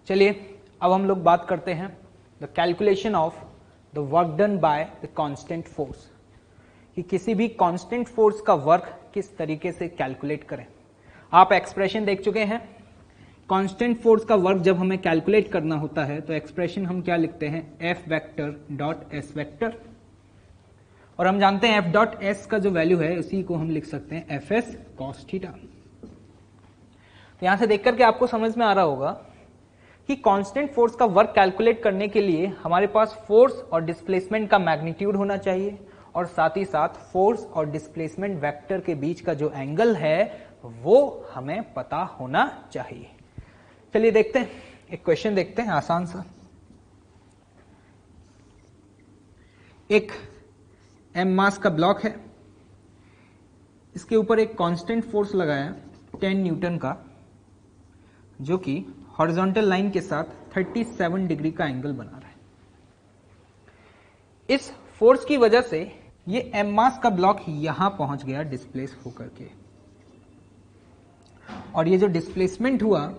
चलिए अब हम लोग बात करते हैं the calculation of the work done by the constant force, कि किसी भी कांस्टेंट फोर्स का वर्क किस तरीके से कैलकुलेट करें। आप एक्सप्रेशन देख चुके हैं। कांस्टेंट फोर्स का वर्क जब हमें कैलकुलेट करना होता है तो एक्सप्रेशन हम क्या लिखते हैं, F vector dot S vector, और हम जानते हैं एफ डॉट एस का जो वैल्यू है उसी को हम लिख सकते हैं एफ एस कॉस थीटा। तो यहां से देख करके आपको समझ में आ रहा होगा कि कांस्टेंट फोर्स का वर्क कैलकुलेट करने के लिए हमारे पास फोर्स और डिस्प्लेसमेंट का मैग्नीट्यूड होना चाहिए और साथ ही साथ फोर्स और डिस्प्लेसमेंट वेक्टर के बीच का जो एंगल है वो हमें पता होना चाहिए। चलिए देखते हैं, एक क्वेश्चन देखते हैं आसान सा। एक एम मास का ब्लॉक है, इसके ऊपर एक कांस्टेंट फोर्स लगाया 10 न्यूटन का, जो कि हॉरिजॉन्टल लाइन के साथ 37 डिग्री का एंगल बना रहा है। इस फोर्स की वजह से ये एम मास का ब्लॉक यहां पहुंच गया डिस्प्लेस होकर के, और ये जो डिस्प्लेसमेंट हुआ,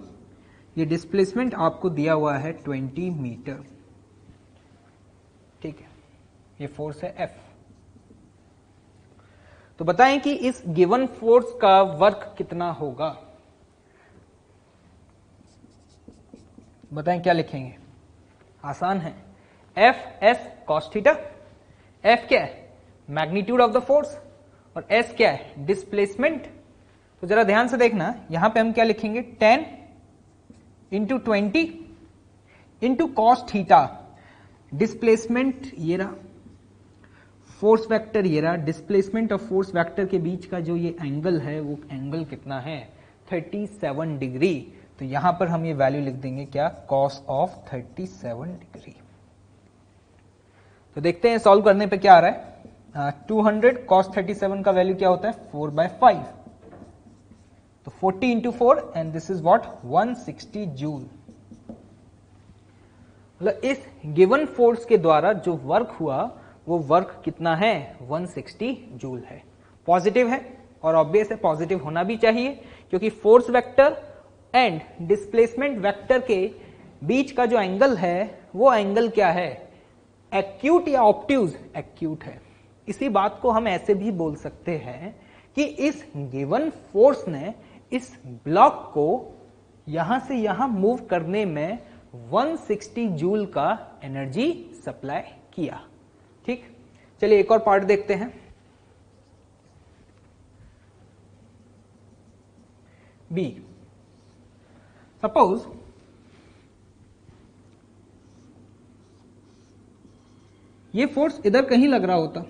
ये डिस्प्लेसमेंट आपको दिया हुआ है 20 मीटर। ठीक है, ये फोर्स है एफ। तो बताएं कि इस गिवन फोर्स का वर्क कितना होगा। बताएं क्या लिखेंगे, आसान है, F S cos theta. F क्या है, मैग्नीट्यूड ऑफ द फोर्स, और एस क्या है, डिस्प्लेसमेंट। तो जरा ध्यान से देखना, यहां पे हम क्या लिखेंगे, 10 into 20 into cos theta. Displacement ये रहा, फोर्स वेक्टर ये रहा, डिस्प्लेसमेंट और फोर्स वेक्टर के बीच का जो ये एंगल है वो एंगल कितना है, 37 डिग्री। तो यहां पर हम ये वैल्यू लिख देंगे क्या, कॉस ऑफ 37 डिग्री। तो देखते हैं सॉल्व करने पे क्या आ रहा है। 200 कॉस 37 का वैल्यू क्या होता है, 4/5। तो 40 into 4 and this is what, 160 joule. मतलब इस गिवन फोर्स के द्वारा जो वर्क हुआ वो वर्क कितना है, 160 जूल है। पॉजिटिव है और ऑब्वियस है पॉजिटिव होना भी चाहिए, क्योंकि force vector and displacement vector के बीच का जो एंगल है वो एंगल क्या है, एक्यूट या ऑब्ट्यूज, एक्यूट है। इसी बात को हम ऐसे भी बोल सकते हैं कि इस गिवन फोर्स ने इस ब्लॉक को यहां से यहां मूव करने में 160 जूल का एनर्जी सप्लाई किया। ठीक, चलिए एक और पार्ट देखते हैं। बी, सपोज ये फोर्स इधर कहीं लग रहा होता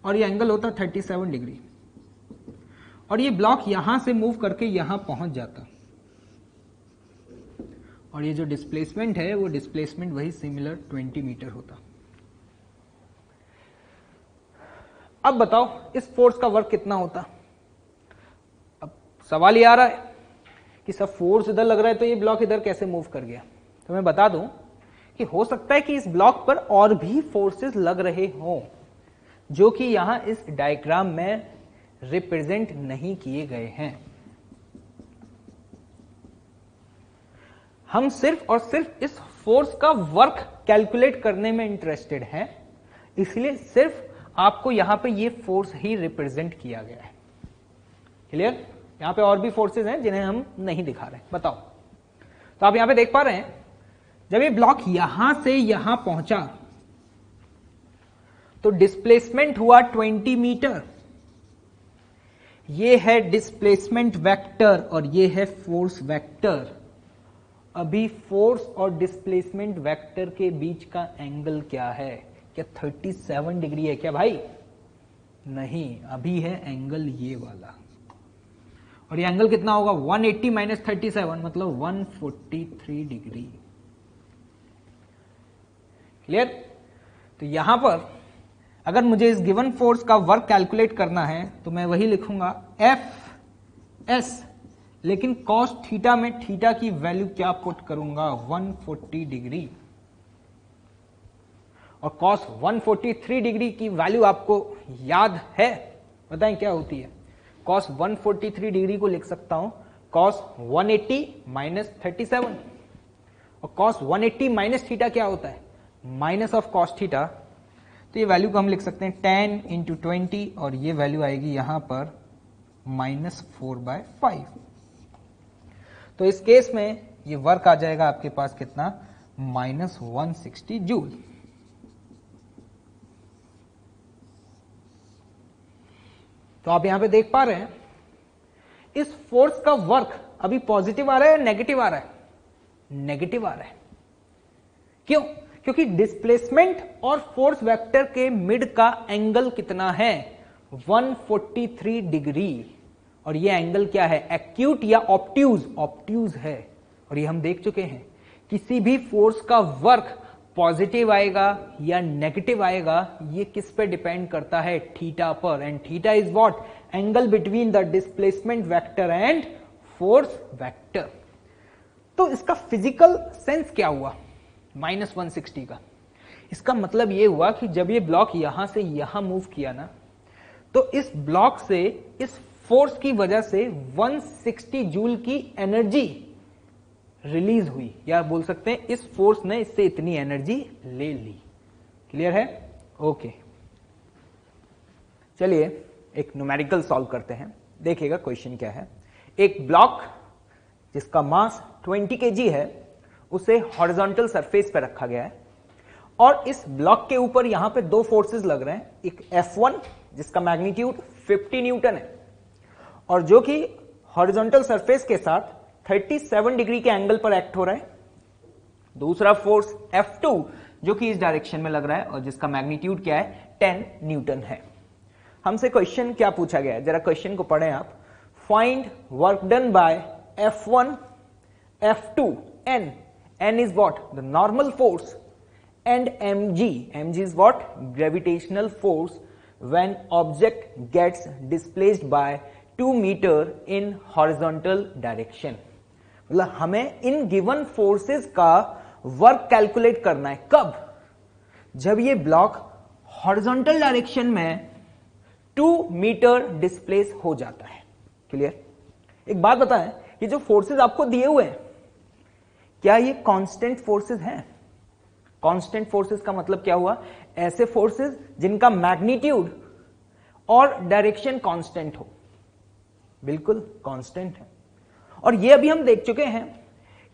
और ये एंगल होता 37 डिग्री, और ये ब्लॉक यहां से मूव करके यहां पहुंच जाता, और ये जो डिस्प्लेसमेंट है वो डिस्प्लेसमेंट वही सिमिलर 20 मीटर होता। अब बताओ इस फोर्स का वर्क कितना होता। अब सवाल ये आ रहा है कि सब फोर्स इधर लग रहा है तो ये ब्लॉक इधर कैसे मूव कर गया। तो मैं बता दूं कि हो सकता है कि इस ब्लॉक पर और भी फोर्सेस लग रहे हों जो कि यहां इस डायग्राम में रिप्रेजेंट नहीं किए गए हैं। हम सिर्फ और सिर्फ इस फोर्स का वर्क कैलकुलेट करने में इंटरेस्टेड हैं, इसलिए सिर्फ आपको यहां पे ये फोर्स ही रिप्रेजेंट किया गया है। क्लियर, यहां पे और भी फोर्सेस हैं जिन्हें हम नहीं दिखा रहे। बताओ, तो आप यहां पे देख पा रहे हैं, जब ये ब्लॉक यहां से यहां पहुंचा तो डिस्प्लेसमेंट हुआ 20 मीटर। ये है डिस्प्लेसमेंट वेक्टर और ये है फोर्स वेक्टर। अभी फोर्स और डिस्प्लेसमेंट वेक्टर के बीच का एंगल क्या है, क्या 37 डिग्री है क्या भाई? नहीं, अभी है एंगल ये वाला, और ये एंगल कितना होगा, 180 माइनस 37 मतलब 143 डिग्री। क्लियर? तो यहां पर अगर मुझे इस गिवन फोर्स का वर्क कैलकुलेट करना है तो मैं वही लिखूंगा एफ एस, लेकिन कॉस थीटा में थीटा की वैल्यू क्या पुट करूंगा, 140 डिग्री। और कॉस 143 डिग्री की वैल्यू आपको याद है, बताएं क्या होती है। कॉस 143 डिग्री को लिख सकता हूं cos 180 माइनस 37, और cos 180 माइनस थीटा क्या होता है? Minus of cos theta. तो ये वैल्यू को हम लिख सकते हैं 10 इंटू 20, और ये वैल्यू आएगी यहां पर -4/5। तो इस केस में ये वर्क आ जाएगा आपके पास कितना? -160 जूल। तो आप यहां पे देख पा रहे हैं इस फोर्स का वर्क अभी पॉजिटिव आ रहा है या नेगेटिव आ रहा है? नेगेटिव आ रहा है। क्यों? क्योंकि डिस्प्लेसमेंट और फोर्स वेक्टर के मिड का एंगल कितना है? 143 डिग्री। और ये एंगल क्या है? एक्यूट या ऑब्ट्यूज? ऑब्ट्यूज है। और ये हम देख चुके हैं किसी भी फोर्स का वर्क पॉजिटिव आएगा या नेगेटिव आएगा, ये किस पे डिपेंड करता है? थीटा पर। And theta is what? Angle between the displacement vector and force vector. तो इसका फिजिकल सेंस क्या हुआ -160 का? इसका मतलब ये हुआ कि जब ये ब्लॉक यहां से यहां मूव किया ना, तो इस ब्लॉक से इस फोर्स की वजह से 160 जूल की एनर्जी रिलीज हुई, या बोल सकते हैं इस फोर्स ने इससे इतनी एनर्जी ले ली। क्लियर है? ओके, चलिए एक न्यूमेरिकल सॉल्व करते हैं। देखिएगा क्वेश्चन क्या है। एक ब्लॉक जिसका मास 20 kg है, उसे हॉरिजॉन्टल सरफेस पर रखा गया है, और इस ब्लॉक के ऊपर यहां पे दो फोर्सेस लग रहे हैं। एक F1 जिसका मैग्नीट्यूड 50 न्यूटन है, और जो कि हॉरिजॉन्टल सरफेस के साथ 37 डिग्री के एंगल पर एक्ट हो रहा है। दूसरा फोर्स F2 जो कि इस डायरेक्शन में लग रहा है, और जिसका मैग्नीट्यूड क्या है? 10 न्यूटन है। हमसे क्वेश्चन क्या पूछा गया है, जरा क्वेश्चन को पढ़ें आप। Find work done bye F1, F2 and N is what? The normal force, and mg is what? Gravitational force when object gets displaced by 2 meter in horizontal direction। मतलब हमें इन गिवन फोर्सेस का work calculate करना है। कब? जब ये block horizontal direction में 2 metre displace हो जाता है। क्लियर? एक बात बताएं, ये जो फोर्सेस आपको दिए हुए हैं, क्या ये कांस्टेंट फोर्सेस हैं? कांस्टेंट फोर्सेस का मतलब क्या हुआ? ऐसे फोर्सेस जिनका मैग्नीट्यूड और डायरेक्शन कांस्टेंट हो। बिल्कुल कांस्टेंट है। और ये अभी हम देख चुके हैं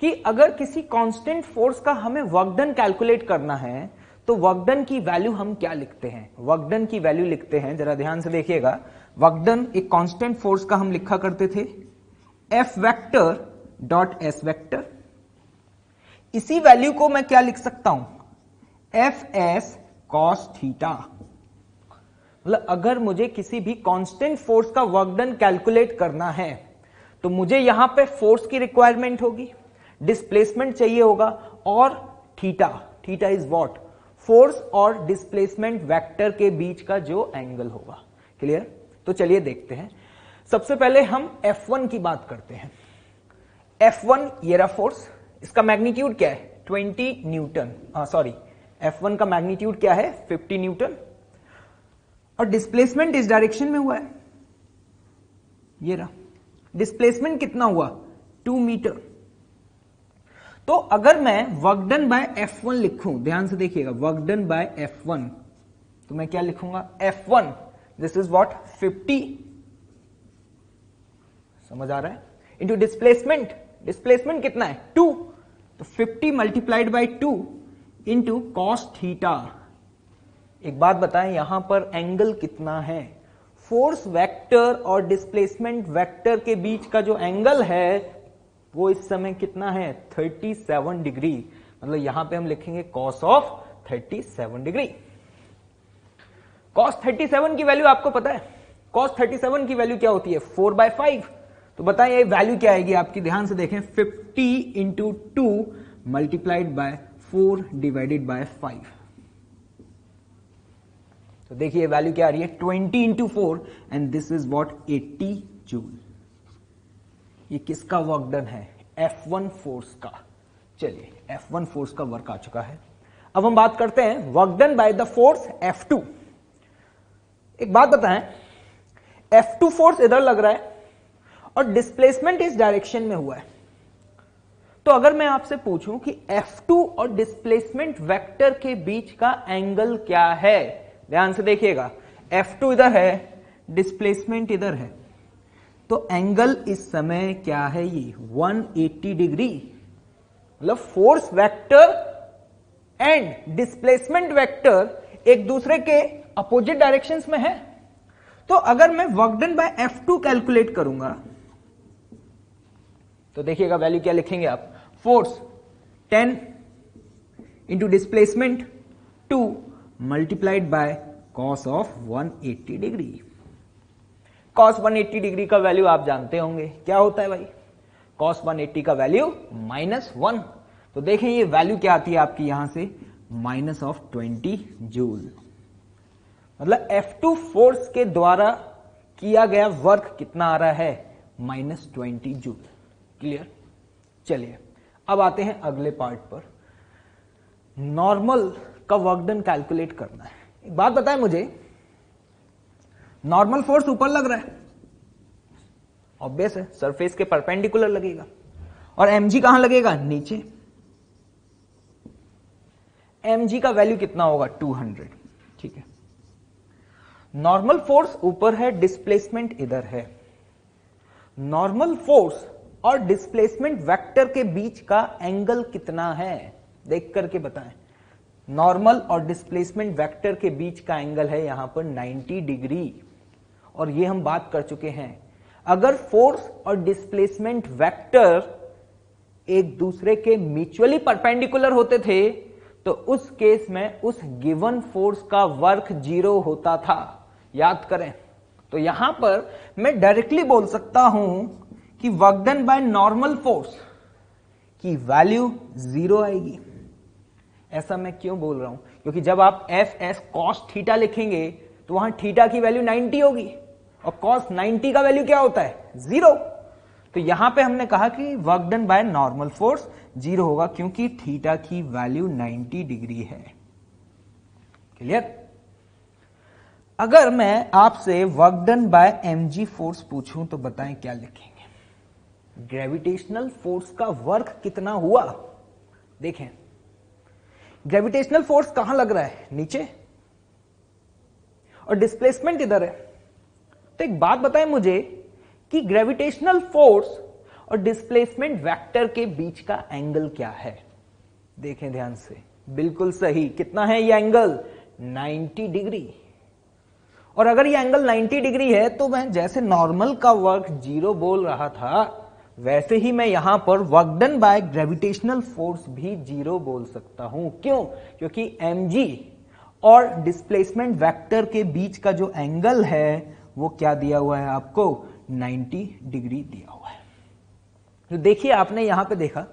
कि अगर किसी कांस्टेंट फोर्स का हमें वर्क डन कैलकुलेट करना है, तो वर्क डन की वैल्यू हम क्या लिखते हैं? वर्क डन की वैल्यू लिखते हैं, जरा ध्यान से देखिएगा। वर्क डन एक कांस्टेंट फोर्स का हम लिखा करते थे F vector dot S vector. इसी वैल्यू को मैं क्या लिख सकता हूं? Fs cos theta. मतलब अगर मुझे किसी भी कांस्टेंट फोर्स का वर्क डन कैलकुलेट करना है, तो मुझे यहां पे फोर्स की रिक्वायरमेंट होगी, डिस्प्लेसमेंट चाहिए होगा, और theta. Theta is what? Force और डिस्प्लेसमेंट वेक्टर के बीच का जो एंगल होगा। क्लियर? तो चलिए देखते हैं। सबसे पहले हम F1 की बात करते हैं। F1 ये रहा फोर्स, इसका मैग्नीट्यूड क्या है? 20 न्यूटन। सॉरी, F1 का मैग्नीट्यूड क्या है? 50 न्यूटन। और डिस्प्लेसमेंट इस डायरेक्शन में हुआ है, ये रहा। डिस्प्लेसमेंट कितना हुआ? 2 मीटर। तो अगर मैं वर्क डन बाय F1 लिखूं, ध्यान से देखिएगा, वर्क डन बाय F1, तो मैं क्या लिखूंगा? F1 this is what? 50, समझ आ रहा है? Into displacement. डिस्प्लेसमेंट कितना है? 2, तो 50 multiplied by 2 into cos theta. एक बात बताएं, यहां पर एंगल कितना है? फोर्स वेक्टर और डिस्प्लेसमेंट वेक्टर के बीच का जो एंगल है वो इस समय कितना है? 37 डिग्री। मतलब यहां पे हम लिखेंगे कॉस ऑफ 37 डिग्री। कॉस 37 की वैल्यू आपको पता है? कॉस 37 की वैल्यू क्या होती है? 4/5। तो बताइए ये वैल्यू क्या आएगी आपकी? ध्यान से देखें, 50 into 2 multiplied by 4 divided by 5। तो देखिए वैल्यू क्या आ रही है? 20 into 4, and this is what? 80 joule. ये किसका वर्क डन है? F1 फोर्स का। चलिए F1 फोर्स का वर्क आ चुका है। अब हम बात करते हैं work done by the force F2। एक बात बताएं, F2 फोर्स इधर लग रहा है, और डिस्प्लेसमेंट इस डायरेक्शन में हुआ है। तो अगर मैं आपसे पूछूं कि F2 और डिस्प्लेसमेंट वेक्टर के बीच का एंगल क्या है, ध्यान से देखिएगा, F2 इधर है, डिस्प्लेसमेंट इधर है, तो एंगल इस समय क्या है, ये 180 डिग्री। मतलब force vector and displacement vector एक दूसरे के अपोजिट डायरेक्शंस में है। तो अगर मैं work done bye F2 calculate करूंगा तो देखिएगा वैल्यू क्या लिखेंगे आप, force 10 into displacement 2 multiplied by cos of 180 degree. Cos 180 degree का वैल्यू आप जानते होंगे क्या होता है भाई, कॉस 180 का वैल्यू -1। तो देखें ये वैल्यू क्या आती है आपकी यहां से, -20 जूल। मतलब F2 फोर्स के द्वारा किया गया वर्क कितना आ रहा है, -20 जूल। क्लियर। चलिए अब आते हैं अगले पार्ट पर, नॉर्मल का वर्क डन कैलकुलेट करना है। एक बात बताएं मुझे, नॉर्मल फोर्स ऊपर लग रहा है, ऑब्वियस है, सरफेस के परपेंडिकुलर लगेगा, और mg कहां लगेगा, नीचे। mg का वैल्यू कितना होगा, 200। ठीक है, नॉर्मल फोर्स ऊपर है, डिस्प्लेसमेंट इधर है। नॉर्मल फोर्स और डिस्प्लेसमेंट वेक्टर के बीच का एंगल कितना है, देख करके बताएं। नॉर्मल और डिस्प्लेसमेंट वेक्टर के बीच का एंगल है यहां पर 90 डिग्री। और ये हम बात कर चुके हैं, अगर फोर्स और डिस्प्लेसमेंट वेक्टर एक दूसरे के म्यूचुअली परपेंडिकुलर होते थे तो उस केस में उस गिवन फोर्स का वर्क 0 होता था, याद करें। तो यहां पर मैं डायरेक्टली बोल सकता हूं कि work done by normal force की वैल्यू 0 आएगी। ऐसा मैं क्यों बोल रहा हूं, क्योंकि जब आप एफ एस कॉस थीटा लिखेंगे तो वहां थीटा की वैल्यू 90 होगी, और कॉस 90 का वैल्यू क्या होता है, 0। तो यहां पे हमने कहा कि work done by normal force 0 होगा, क्योंकि थीटा की वैल्यू 90 डिग्री है। क्लियर। अगर मैं आपसे work done by mg force पूछूं तो बताएं क्या लिखेंगे, ग्रेविटेशनल फोर्स का वर्क कितना हुआ। देखें ग्रेविटेशनल फोर्स कहां लग रहा है, नीचे, और डिस्प्लेसमेंट इधर है। तो एक बात बताएं मुझे कि ग्रेविटेशनल फोर्स और डिस्प्लेसमेंट वेक्टर के बीच का एंगल क्या है। देखें ध्यान से, बिल्कुल सही, कितना है ये एंगल, 90 डिग्री। और अगर ये एंगल 90 डिग्री है तो मैं जैसे नॉर्मल का वर्क 0 बोल रहा था, वैसे ही मैं यहां पर work done by gravitational force भी 0 बोल सकता हूं। क्यों, क्योंकि mg और डिस्प्लेसमेंट वेक्टर के बीच का जो एंगल है वो क्या दिया हुआ है आपको, 90 डिग्री दिया हुआ है। तो देखिए आपने यहां पे देखा,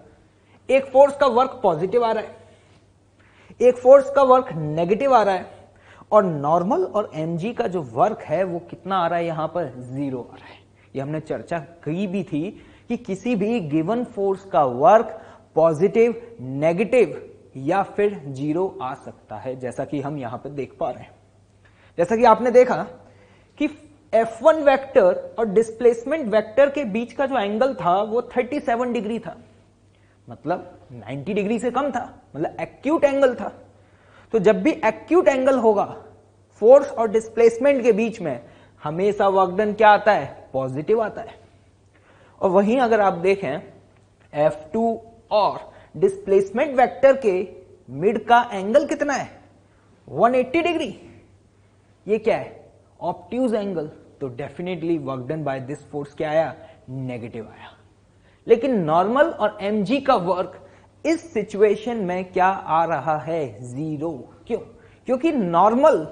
एक फोर्स का वर्क पॉजिटिव आ रहा है, एक फोर्स का वर्क नेगेटिव आ रहा है, और नॉर्मल और mg का जो वर्क है वो कितना आ रहा है, यहां पर 0 आ रहा है। ये हमने चर्चा की भी थी कि किसी भी गिवन फोर्स का वर्क पॉजिटिव, नेगेटिव या फिर 0 आ सकता है, जैसा कि हम यहां पर देख पा रहे हैं। जैसा कि आपने देखा कि F1 वेक्टर और डिस्प्लेसमेंट वेक्टर के बीच का जो एंगल था वो 37 डिग्री था, मतलब 90 डिग्री से कम था, मतलब एक्यूट एंगल था। तो जब भी एक्यूट एंगल होगा फोर्स और डिस्प्लेसमेंट के बीच में, हमेशा वर्क डन क्या आता है, पॉजिटिव आता है। और वहीं अगर आप देखें F2 और डिस्प्लेसमेंट वेक्टर के मिड का एंगल कितना है, 180 डिग्री। ये क्या है, ऑब्ट्यूज एंगल। तो definitely work done by this force क्या आया, नेगेटिव आया। लेकिन नॉर्मल और mg का वर्क इस सिचुएशन में क्या आ रहा है, 0। क्यों, क्योंकि नॉर्मल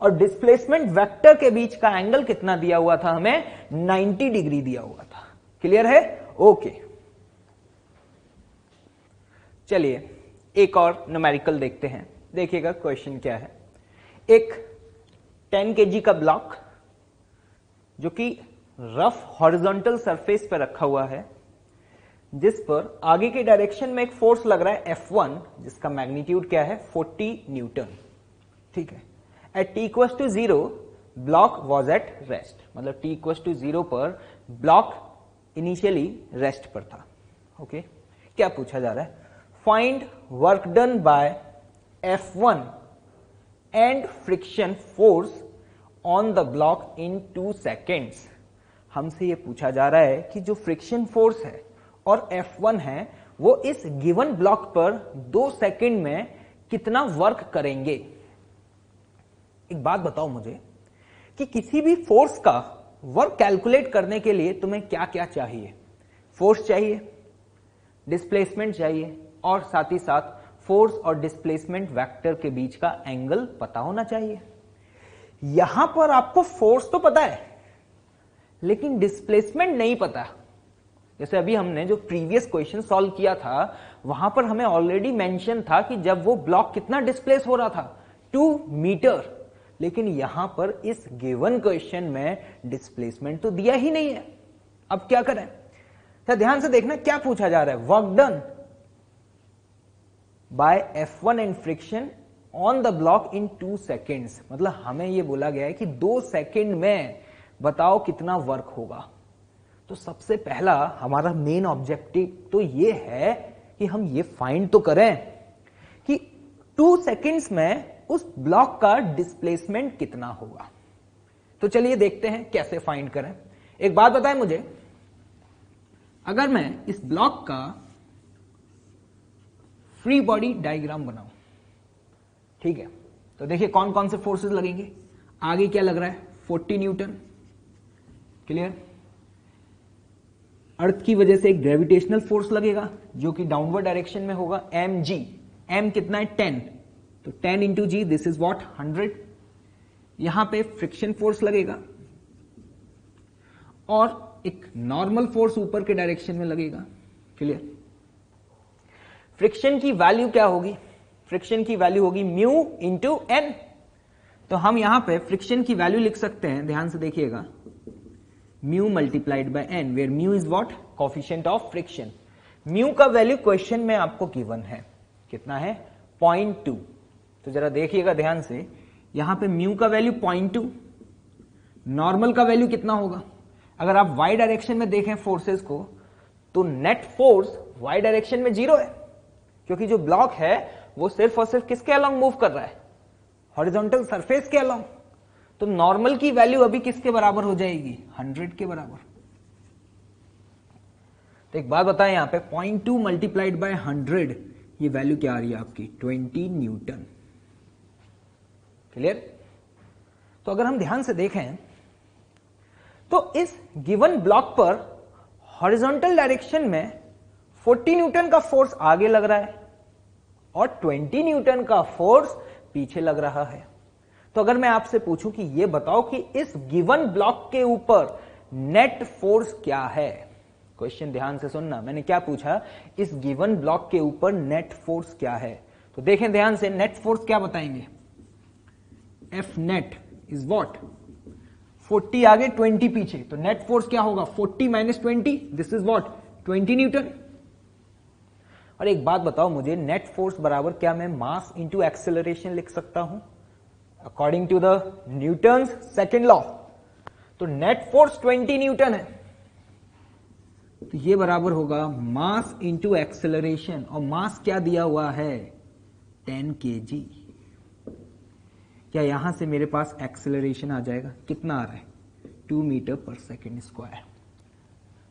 और डिस्प्लेसमेंट वेक्टर के बीच का एंगल कितना दिया हुआ था, हमें 90 डिग्री दिया हुआ था। क्लियर है, ओके। चलिए एक और न्यूमेरिकल देखते हैं। देखिएगा क्वेश्चन क्या है, एक 10 kg का ब्लॉक जो कि रफ हॉरिजॉन्टल सरफेस पर रखा हुआ है, जिस पर आगे के डायरेक्शन में एक फोर्स लग रहा है F1, जिसका मैग्नीट्यूड क्या है, 40 न्यूटन। ठीक है, at t = 0 block was at rest, मतलब t इक्वल टू 0 पर ब्लॉक इनिशियली रेस्ट पर था। ओके, क्या पूछा जा रहा है? Find work done bye F1 and friction force on the block in 2 seconds. हमसे ये पूछा जा रहा है कि जो फ्रिक्शन फोर्स है और F1 है वो इस गिवन ब्लॉक पर 2 सेकेंड में कितना वर्क करेंगे। एक बात बताओ मुझे कि किसी भी फोर्स का वर्क कैलकुलेट करने के लिए तुम्हें क्या क्या चाहिए? फोर्स चाहिए, डिस्प्लेसमेंट चाहिए और साथ ही साथ फोर्स और डिस्प्लेसमेंट वेक्टर के बीच का एंगल पता होना चाहिए। यहां पर आपको फोर्स तो पता है लेकिन डिस्प्लेसमेंट नहीं पता। जैसे अभी हमने जो प्रीवियस क्वेश्चन सॉल्व किया था वहां पर हमें ऑलरेडी मेंशन था कि जब वो ब्लॉक कितना डिस्प्लेस हो रहा था 2 मीटर, लेकिन यहां पर इस गिवन क्वेश्चन में डिस्प्लेसमेंट तो दिया ही नहीं है। अब क्या करें? तो ध्यान से देखना क्या पूछा जा रहा है। Work done bye F1 and friction on the block in 2 seconds, मतलब हमें यह बोला गया है कि 2 सेकेंड में बताओ कितना वर्क होगा। तो सबसे पहला हमारा मेन ऑब्जेक्टिव तो ये है कि हम ये फाइंड तो करें कि 2 सेकेंड्स में उस ब्लॉक का डिस्प्लेसमेंट कितना होगा। तो चलिए देखते हैं कैसे फाइंड करें। एक बात बताएं मुझे, अगर मैं इस ब्लॉक का फ्री बॉडी डायग्राम बनाऊं, ठीक है, तो देखिए कौन कौन से फोर्सेस लगेंगे। आगे क्या लग रहा है? 40 न्यूटन, क्लियर। अर्थ की वजह से एक ग्रेविटेशनल फोर्स लगेगा जो कि डाउनवर्ड डायरेक्शन में होगा, mg। m कितना है? 10, तो 10 into g, this is what 100। यहां पे फ्रिक्शन फोर्स लगेगा और एक नॉर्मल फोर्स ऊपर के डायरेक्शन में लगेगा, क्लियर। फ्रिक्शन की वैल्यू क्या होगी? फ्रिक्शन की वैल्यू होगी म्यू इंटू एन। तो हम यहां पे फ्रिक्शन की वैल्यू लिख सकते हैं, ध्यान से देखिएगा, mu multiplied by N, where mu is what? Coefficient of friction. Mu का वैल्यू क्वेश्चन में आपको गिवन है, कितना है? 0.2। तो जरा देखिएगा ध्यान से, यहां पे म्यू का वैल्यू 0.2, नॉर्मल का वैल्यू कितना होगा? अगर आप वाई डायरेक्शन में देखें फोर्सेस को तो नेट फोर्स वाई डायरेक्शन में 0 है, क्योंकि जो ब्लॉक है वो सिर्फ और सिर्फ किसके अलोंग मूव कर रहा है? हॉरिजॉन्टल सरफेस के अलोंग। तो नॉर्मल की वैल्यू अभी किसके बराबर हो जाएगी? 100 के बराबर। तो एक बात बताएं, यहां पे 0.2 मल्टीप्लाइड बाय 100, ये वैल्यू क्या आ रही है आपकी? 20 न्यूटन, क्लियर। तो अगर हम ध्यान से देखें तो इस गिवन ब्लॉक पर हॉरिजॉन्टल डायरेक्शन में 40 न्यूटन का फोर्स आगे लग रहा है और 20 न्यूटन का फोर्स पीछे लग रहा है। तो अगर मैं आपसे पूछूं कि ये बताओ कि इस गिवन ब्लॉक के ऊपर नेट फोर्स क्या है? क्वेश्चन ध्यान से सुनना, मैंने क्या पूछा? इस गिवन ब्लॉक के ऊपर नेट फोर्स क्या है? तो देखें ध्यान से, नेट फोर्स क्या बताएंगे? F net is what? 40 आगे 20 पीछे, तो नेट फोर्स क्या होगा? 40 minus 20, this is what? 20 Newton. और एक बात बताओ मुझे, नेट फोर्स बराबर क्या मैं मास इंटू एक्सेलरेशन लिख सकता हूं according to the Newton's second law? तो नेट फोर्स 20 न्यूटन है, तो ये बराबर होगा मास इंटू एक्सेलरेशन, और मास क्या दिया हुआ है? 10 kg। क्या यहां से मेरे पास एक्सेलरेशन आ जाएगा? कितना आ रहा है? 2 मीटर पर सेकेंड स्क्वायर।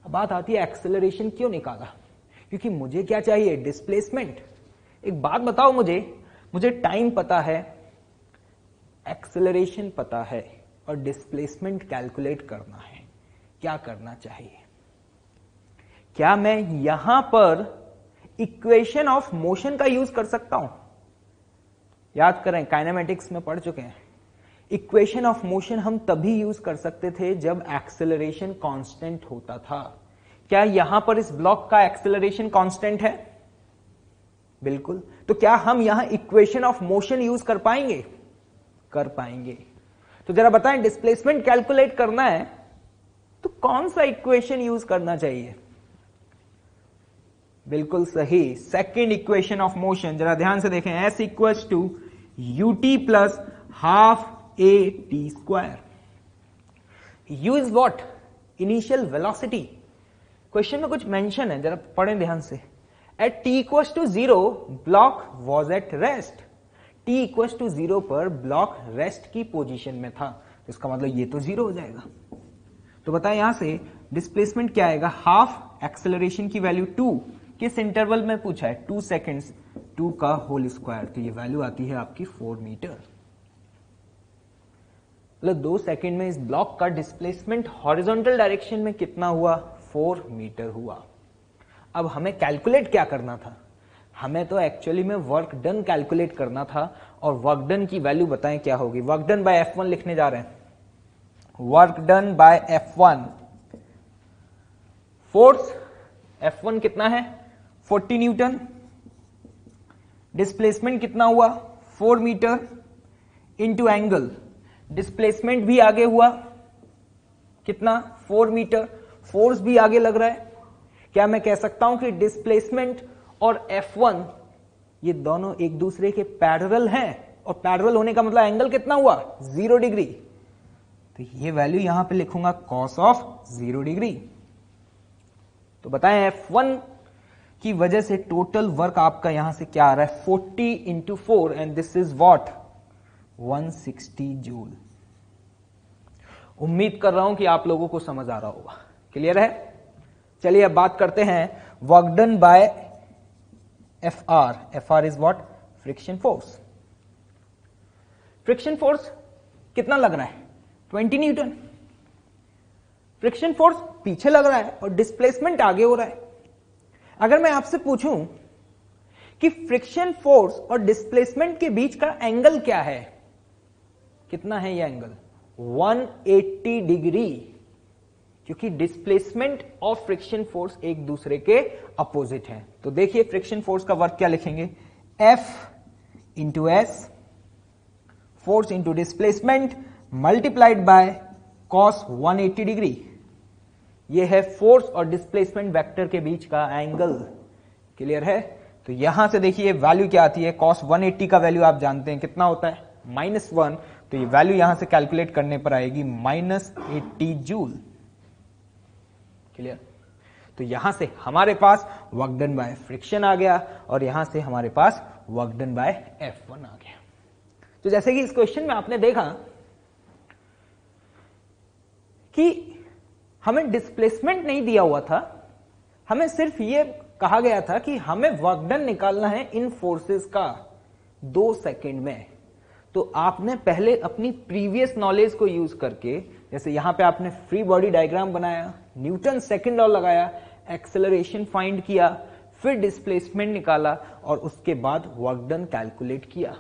अब बात आती है एक्सेलरेशन क्यों निकाला? क्योंकि मुझे क्या चाहिए? डिस्प्लेसमेंट। एक बात बताओ मुझे टाइम पता है, एक्सेलरेशन पता है और डिस्प्लेसमेंट कैलकुलेट करना है, क्या करना चाहिए? क्या मैं यहां पर इक्वेशन ऑफ मोशन का यूज कर सकता हूं? याद करें, काइनेमेटिक्स में पढ़ चुके हैं, इक्वेशन ऑफ मोशन हम तभी यूज कर सकते थे जब एक्सेलरेशन कांस्टेंट होता था। क्या यहां पर इस ब्लॉक का एक्सेलरेशन कांस्टेंट है? बिल्कुल। तो क्या हम यहां इक्वेशन ऑफ मोशन यूज कर पाएंगे? कर पाएंगे। तो जरा बताएं, डिस्प्लेसमेंट कैलकुलेट करना है तो कौन सा इक्वेशन यूज करना चाहिए? बिल्कुल सही, सेकेंड इक्वेशन ऑफ मोशन। जरा ध्यान से देखें, S equals to ut plus half a t square. u is what, initial velocity. Question में कुछ मेंशन है, जरा पढ़ें ध्यान से। At t equals to 0 block was at rest. t equals to 0 पर ब्लॉक रेस्ट की पोजीशन में था, तो इसका मतलब ये तो 0 हो जाएगा। तो बताएं यहां से डिस्प्लेसमेंट क्या आएगा, हाफ एक्सेलरेशन की वैल्यू 2, किस इंटरवल में पूछा है, 2 सेकेंड्स, 2 का होल स्क्वायर, तो ये वैल्यू आती है आपकी 4 मीटर। मतलब 2 सेकेंड में इस ब्लॉक का डिस्प्लेसमेंट हॉरिजॉन्टल डायरेक्शन में कितना हुआ, 4 मीटर हुआ। अब हमें कैलकुलेट क्या करना था, हमें तो एक्चुअली में वर्क डन कैलकुलेट करना था, और वर्क डन की वैल्यू बताएं क्या होगी। वर्क डन बाय F1 लिखने जा रहे हैं, work done bye F1, force F1 कितना है 40 न्यूटन, डिस्प्लेसमेंट कितना हुआ 4 मीटर, इंटू एंगल, डिस्प्लेसमेंट भी आगे हुआ कितना 4 मीटर, फोर्स भी आगे लग रहा है। क्या मैं कह सकता हूं कि डिस्प्लेसमेंट और F1 ये दोनों एक दूसरे के पैरेलल हैं, और पैरेलल होने का मतलब एंगल कितना हुआ 0 डिग्री, तो ये वैल्यू यहां पे लिखूंगा कॉस ऑफ 0 डिग्री। तो बताएं F1 की वजह से टोटल वर्क आपका यहां से क्या आ रहा है 40 into 4, and this is what 160 joule. उम्मीद कर रहा हूं कि आप लोगों को समझ आ रहा होगा, क्लियर है। चलिए अब बात करते हैं work done bye FR। FR is what, friction force. Friction force कितना लग रहा है 20 न्यूटन। फ्रिक्शन फोर्स पीछे लग रहा है और डिस्प्लेसमेंट आगे हो रहा है। अगर मैं आपसे पूछूं कि फ्रिक्शन फोर्स और डिस्प्लेसमेंट के बीच का एंगल क्या है, कितना है यह एंगल 180 डिग्री, क्योंकि डिस्प्लेसमेंट और फ्रिक्शन फोर्स एक दूसरे के अपोजिट हैं। तो देखिए फ्रिक्शन फोर्स का वर्क क्या लिखेंगे, F into S, force into displacement multiplied by cos 180 degree. यह है फोर्स और डिस्प्लेसमेंट वेक्टर के बीच का एंगल, क्लियर है। तो यहां से देखिए वैल्यू क्या आती है, कॉस 180 का वैल्यू आप जानते हैं कितना होता है -1, तो ये वैल्यू यहां से कैलकुलेट करने पर आएगी -80 जूल, क्लियर। तो यहां से हमारे पास वर्क डन बाय फ्रिक्शन आ गया, और यहां से हमारे पास वर्क डन बाय F1 आ गया। तो जैसे कि इस क्वेश्चन में आपने देखा कि हमें डिस्प्लेसमेंट नहीं दिया हुआ था, हमें सिर्फ ये कहा गया था कि हमें वर्क डन निकालना है इन फोर्सेस का 2 सेकेंड में। तो आपने पहले अपनी प्रीवियस नॉलेज को यूज करके, जैसे यहां पे आपने फ्री बॉडी डायग्राम बनाया, न्यूटन सेकंड लॉ लगाया, एक्सेलरेशन फाइंड किया, फिर डिस्प्लेसमेंट निकाला, और उसके बाद वर्क डन कैलकुलेट किया।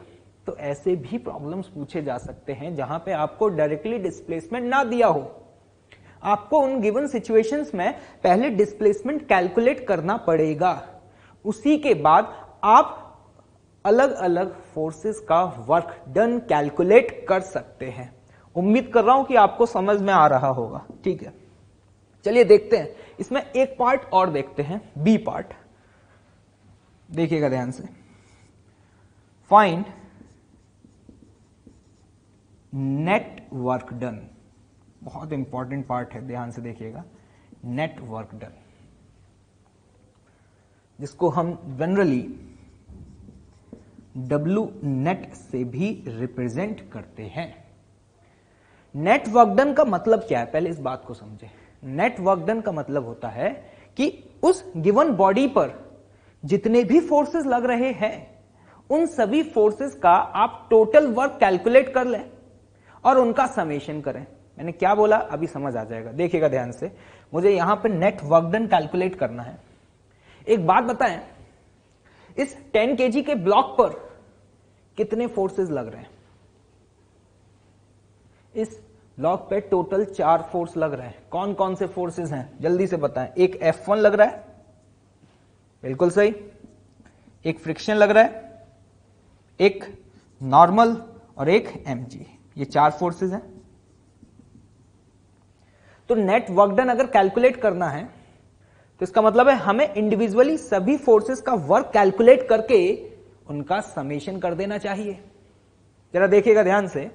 तो ऐसे भी प्रॉब्लम्स पूछे जा सकते हैं जहां पे आपको डायरेक्टली डिस्प्लेसमेंट ना दिया हो, आपको उन गिवन सिचुएशंस में पहले डिस्प्लेसमेंट कैलकुलेट करना पड़ेगा, उसी के बाद आप अलग अलग फोर्सेस का वर्क डन कैलकुलेट कर सकते हैं। उम्मीद कर रहा हूं कि आपको समझ में आ रहा होगा, ठीक है। चलिए देखते हैं, इसमें एक पार्ट और देखते हैं, बी पार्ट, देखिएगा ध्यान से। फाइंड नेट वर्क डन, बहुत इंपॉर्टेंट पार्ट है, ध्यान से देखिएगा। नेट वर्क डन, जिसको हम जनरली W नेट से भी रिप्रेजेंट करते हैं। नेट वर्क डन का मतलब क्या है, पहले इस बात को समझें। नेट वर्क डन का मतलब होता है कि उस गिवन बॉडी पर जितने भी फोर्सेस लग रहे हैं, उन सभी फोर्सेस का आप टोटल वर्क कैलकुलेट कर लें और उनका समेशन करें। मैंने क्या बोला अभी समझ आ जाएगा, देखिएगा ध्यान से। मुझे यहां पर नेट वर्क डन कैलकुलेट करना है। एक बात बताएं, इस 10 kg के ब्लॉक पर कितने फोर्सेस लग रहे हैं? इस ब्लॉक पे टोटल 4 फोर्स लग रहे हैं। कौन कौन से फोर्सेस हैं जल्दी से बताएं। एक F1 लग रहा है, बिल्कुल सही। एक फ्रिक्शन लग रहा है, एक नॉर्मल और एक mg, ये 4 फोर्सेस हैं। तो नेट वर्क डन अगर कैलकुलेट करना है तो इसका मतलब है हमें इंडिविजुअली सभी फोर्सेस का वर्क कैलकुलेट करके उनका समेशन कर देना चाहिए। जरा देखिएगा ध्यान से।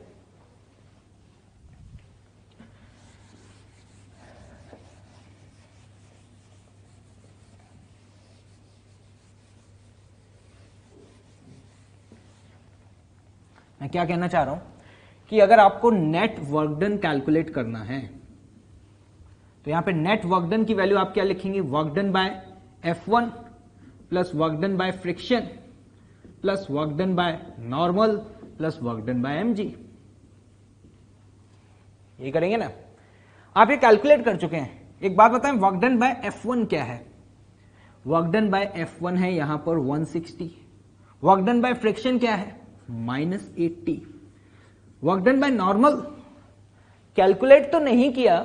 मैं क्या कहना चाह रहा हूं कि अगर आपको नेट वर्क डन कैलकुलेट करना है तो यहां पे नेट वर्क डन की वैल्यू आप क्या लिखेंगे, work done bye F1 plus work done by friction plus work done by normal plus work done by mg। ये करेंगे ना, आप ये कैलकुलेट कर चुके हैं। एक बात बताएं, वर्क डन बाय F1 क्या है? वर्क डन बाय F1 है यहां पर 160। वर्क डन बाय फ्रिक्शन क्या है? -80। Work done by normal calculate तो नहीं किया,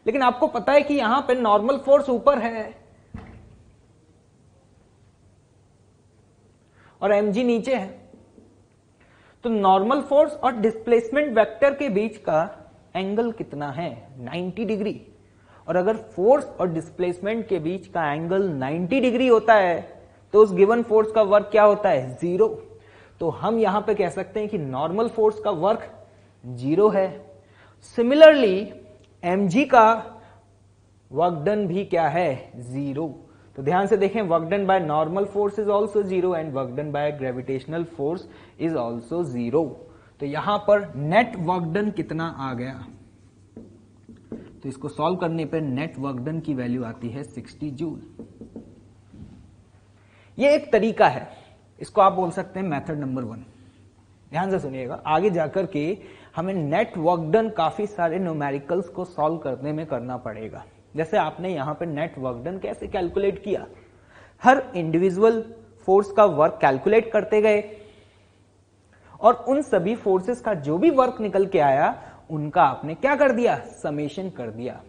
लेकिन आपको पता है कि यहां पे नॉर्मल फोर्स ऊपर है और mg नीचे है, तो नॉर्मल फोर्स और डिस्प्लेसमेंट वेक्टर के बीच का एंगल कितना है? 90 डिग्री। और अगर फोर्स और डिस्प्लेसमेंट के बीच का एंगल 90 डिग्री होता है तो उस गिवन फोर्स का वर्क क्या होता है? 0। तो हम यहां पे कह सकते हैं कि नॉर्मल फोर्स का वर्क 0 है। सिमिलरली mg का वर्क डन भी क्या है? 0। तो ध्यान से देखें, work done by normal force is also 0 and work done by gravitational force is also 0। तो यहां पर नेट वर्क डन कितना आ गया? तो इसको सॉल्व करने पर नेट वर्क डन की वैल्यू आती है 60 जूल। ये एक तरीका है, इसको आप बोल सकते हैं मेथड नंबर 1। ध्यान से सुनिएगा, आगे जाकर के हमें नेट वर्क डन काफी सारे न्यूमेरिकल्स को सॉल्व करने में करना पड़ेगा। जैसे आपने यहां पे नेट वर्क डन कैसे कैलकुलेट किया, हर इंडिविजुअल फोर्स का वर्क कैलकुलेट करते गए और उन सभी फोर्सेस का जो भी वर्क निकल के आया उनका आपने क्या कर दिया? समेशन कर दिया।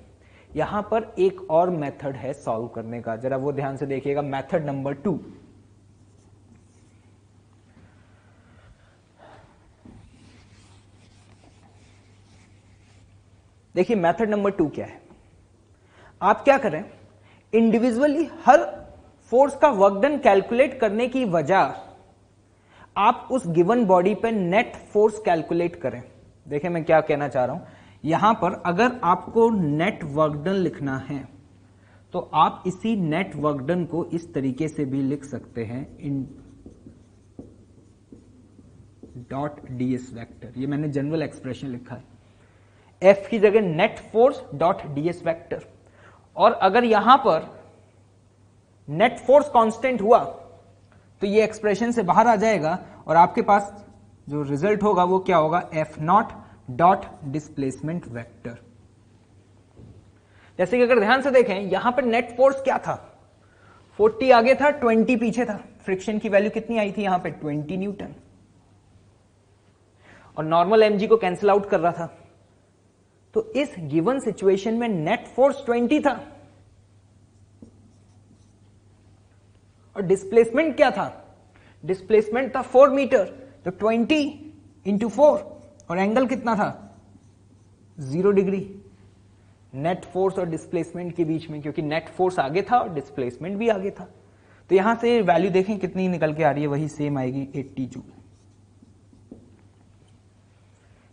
यहां पर एक और मेथड है सॉल्व करने का, जरा वो ध्यान से देखिएगा, मेथड नंबर 2। देखिए मेथड नंबर 2 क्या है। आप क्या करें, इंडिविजुअली हर फोर्स का वर्क डन कैलकुलेट करने की वजह आप उस गिवन बॉडी पे नेट फोर्स कैलकुलेट करें। देखिए मैं क्या कहना चाह रहा हूं, यहां पर अगर आपको नेट वर्क डन लिखना है तो आप इसी नेट वर्क डन को इस तरीके से भी लिख सकते हैं, इन डॉट ds वेक्टर। ये मैंने जनरल एक्सप्रेशन लिखा है, F की जगह net force dot ds vector. और अगर यहां पर नेट फोर्स कांस्टेंट हुआ तो ये एक्सप्रेशन से बाहर आ जाएगा और आपके पास जो रिजल्ट होगा वो क्या होगा? F0 dot displacement vector. जैसे कि अगर ध्यान से देखें, यहां पर नेट फोर्स क्या था? 40 आगे था, 20 पीछे था। फ्रिक्शन की वैल्यू कितनी आई थी यहां पे? 20 न्यूटन। और नॉर्मल mg को कैंसिल आउट कर रहा था, तो इस गिवन सिचुएशन में नेट फोर्स 20 था और डिस्प्लेसमेंट क्या था? डिस्प्लेसमेंट था 4 मीटर। तो 20 इंटू 4 और एंगल कितना था? 0 डिग्री। नेट फोर्स और डिस्प्लेसमेंट के बीच में, क्योंकि नेट फोर्स आगे था और डिस्प्लेसमेंट भी आगे था, तो यहां से वैल्यू देखें कितनी निकल के आ रही है, वही सेम आएगी 80 जूल।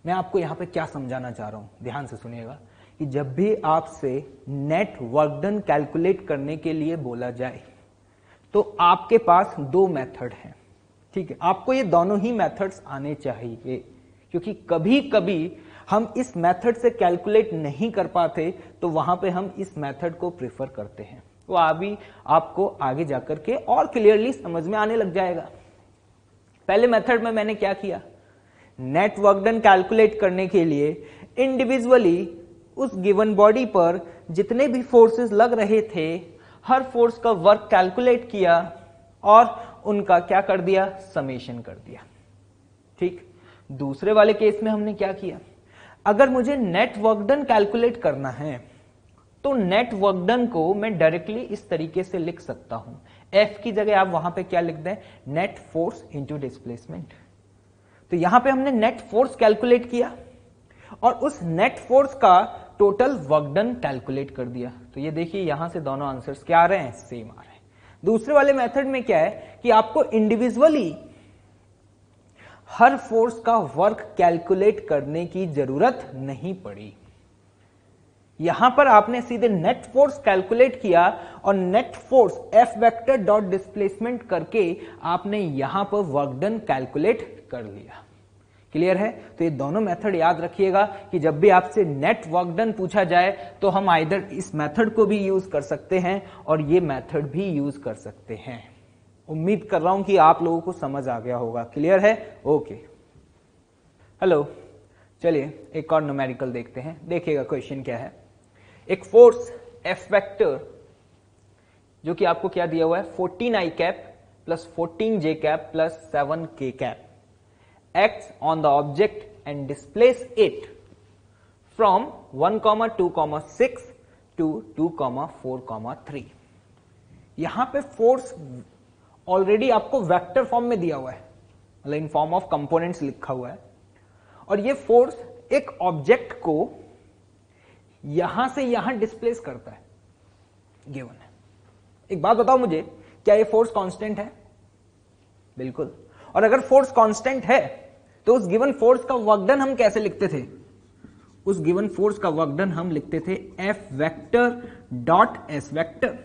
मैं आपको यहां पे क्या समझाना चाह रहा हूं, ध्यान से सुनिएगा, कि जब भी आपसे नेट वर्क डन कैलकुलेट करने के लिए बोला जाए तो आपके पास 2 मेथड हैं। ठीक है, आपको ये दोनों ही मेथड्स आने चाहिए, क्योंकि कभी कभी हम इस मेथड से कैलकुलेट नहीं कर पाते तो वहां पे हम इस मेथड को प्रेफर करते हैं। वो अभी आपको आगे जाकर के और क्लियरली समझ में आने लग जाएगा। पहले मेथड में मैंने क्या किया, नेट वर्क डन कैलकुलेट करने के लिए इंडिविजुअली उस गिवन बॉडी पर जितने भी फोर्सेस लग रहे थे हर फोर्स का वर्क कैलकुलेट किया और उनका क्या कर दिया, समेशन कर दिया। ठीक, दूसरे वाले केस में हमने क्या किया, अगर मुझे नेट वर्क डन कैलकुलेट करना है तो नेट वर्क डन को मैं डायरेक्टली इस तरीके से लिख सकता हूं, F की जगह आप वहां पे क्या लिख दें, नेट फोर्स इंटू डिस्प्लेसमेंट। तो यहां पे हमने नेट फोर्स कैलकुलेट किया और उस नेट फोर्स का टोटल वर्क डन कैलकुलेट कर दिया। तो ये देखिए यहां से दोनों आंसर्स क्या आ रहे हैं, सेम आ रहे हैं। दूसरे वाले मेथड में क्या है कि आपको इंडिविजुअली हर फोर्स का वर्क कैलकुलेट करने की जरूरत नहीं पड़ी। यहां पर आपने सीधे नेट फोर्स कैलकुलेट किया और net force F vector dot displacement करके आपने यहां पर वर्क डन कैलकुलेट कर लिया। क्लियर है? तो ये दोनों मेथड याद रखिएगा कि जब भी आपसे नेट वर्क डन पूछा जाए तो हम आइदर इस मेथड को भी यूज कर सकते हैं और ये मेथड भी यूज कर सकते हैं। उम्मीद कर रहा हूं कि आप लोगों को समझ आ गया होगा। क्लियर है? ओके। हेलो, चलिए एक और न्यूमेरिकल देखते हैं। देखिएगा क्वेश्चन क्या है। एक फोर्स एफ वेक्टर जो कि आपको क्या दिया हुआ है, 14i cap plus 14j cap plus 7k cap acts on the object and displace it from 1,2,6 to 2,4,3। यहां पे फोर्स ऑलरेडी आपको वेक्टर फॉर्म में दिया हुआ है, मतलब इन फॉर्म ऑफ कंपोनेंट्स लिखा हुआ है, और ये फोर्स एक ऑब्जेक्ट को यहां से यहां डिस्प्लेस करता है, गिवन है। एक बात बताओ मुझे, क्या ये फोर्स कांस्टेंट है? बिल्कुल। और अगर फोर्स कांस्टेंट है तो उस गिवन फोर्स का वर्क डन हम कैसे लिखते थे? उस गिवन फोर्स का वर्क डन हम लिखते थे F vector dot S vector,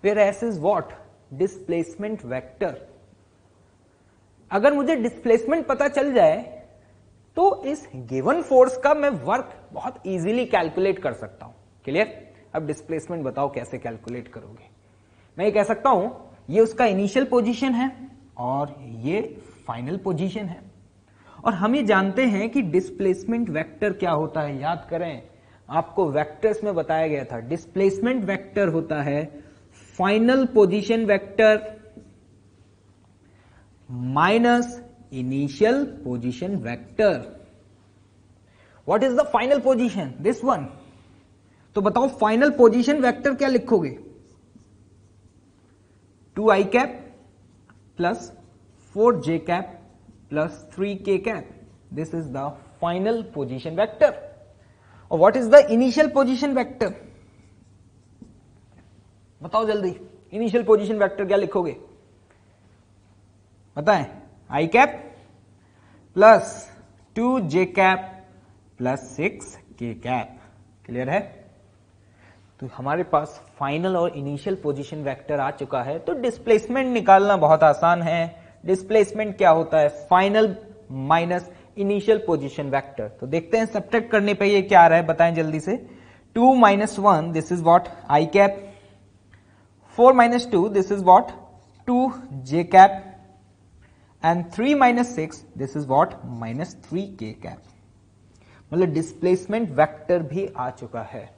where S is what? Displacement vector. अगर मुझे डिस्प्लेसमेंट पता चल जाए तो इस गिवन फोर्स का मैं वर्क बहुत इजीली कैलकुलेट कर सकता हूं। क्लियर? अब डिस्प्लेसमेंट बताओ कैसे कैलकुलेट करोगे? मैं ये कह सकता हूं ये उसका इनिशियल पोजीशन है और ये फाइनल पोजीशन है, और हम ये जानते हैं कि डिस्प्लेसमेंट वेक्टर क्या होता है। याद करें, आपको वेक्टर्स में बताया गया था डिस्प्लेसमेंट वेक्टर होता है final position vector minus initial position vector. What is the final position? This one. तो बताओ फाइनल पोजीशन वेक्टर क्या लिखोगे? 2i cap plus 4j cap plus 3k cap. This is the final position vector. और what is the initial position vector? बताओ जल्दी, initial position vector क्या लिखोगे? बताएं। i cap plus 2j cap plus 6k cap. Clear है? तो हमारे पास फाइनल और इनिशियल पोजीशन वेक्टर आ चुका है, तो डिस्प्लेसमेंट निकालना बहुत आसान है। डिस्प्लेसमेंट क्या होता है? Final minus initial position vector. तो देखते हैं सब्ट्रैक्ट करने पे ये क्या आ रहा है, बताएं जल्दी से। 2 - 1 this is what? i cap. 4 - 2 this is what? 2j cap. And 3 - 6 this is what? -3k cap. मतलब डिस्प्लेसमेंट वेक्टर भी आ चुका है।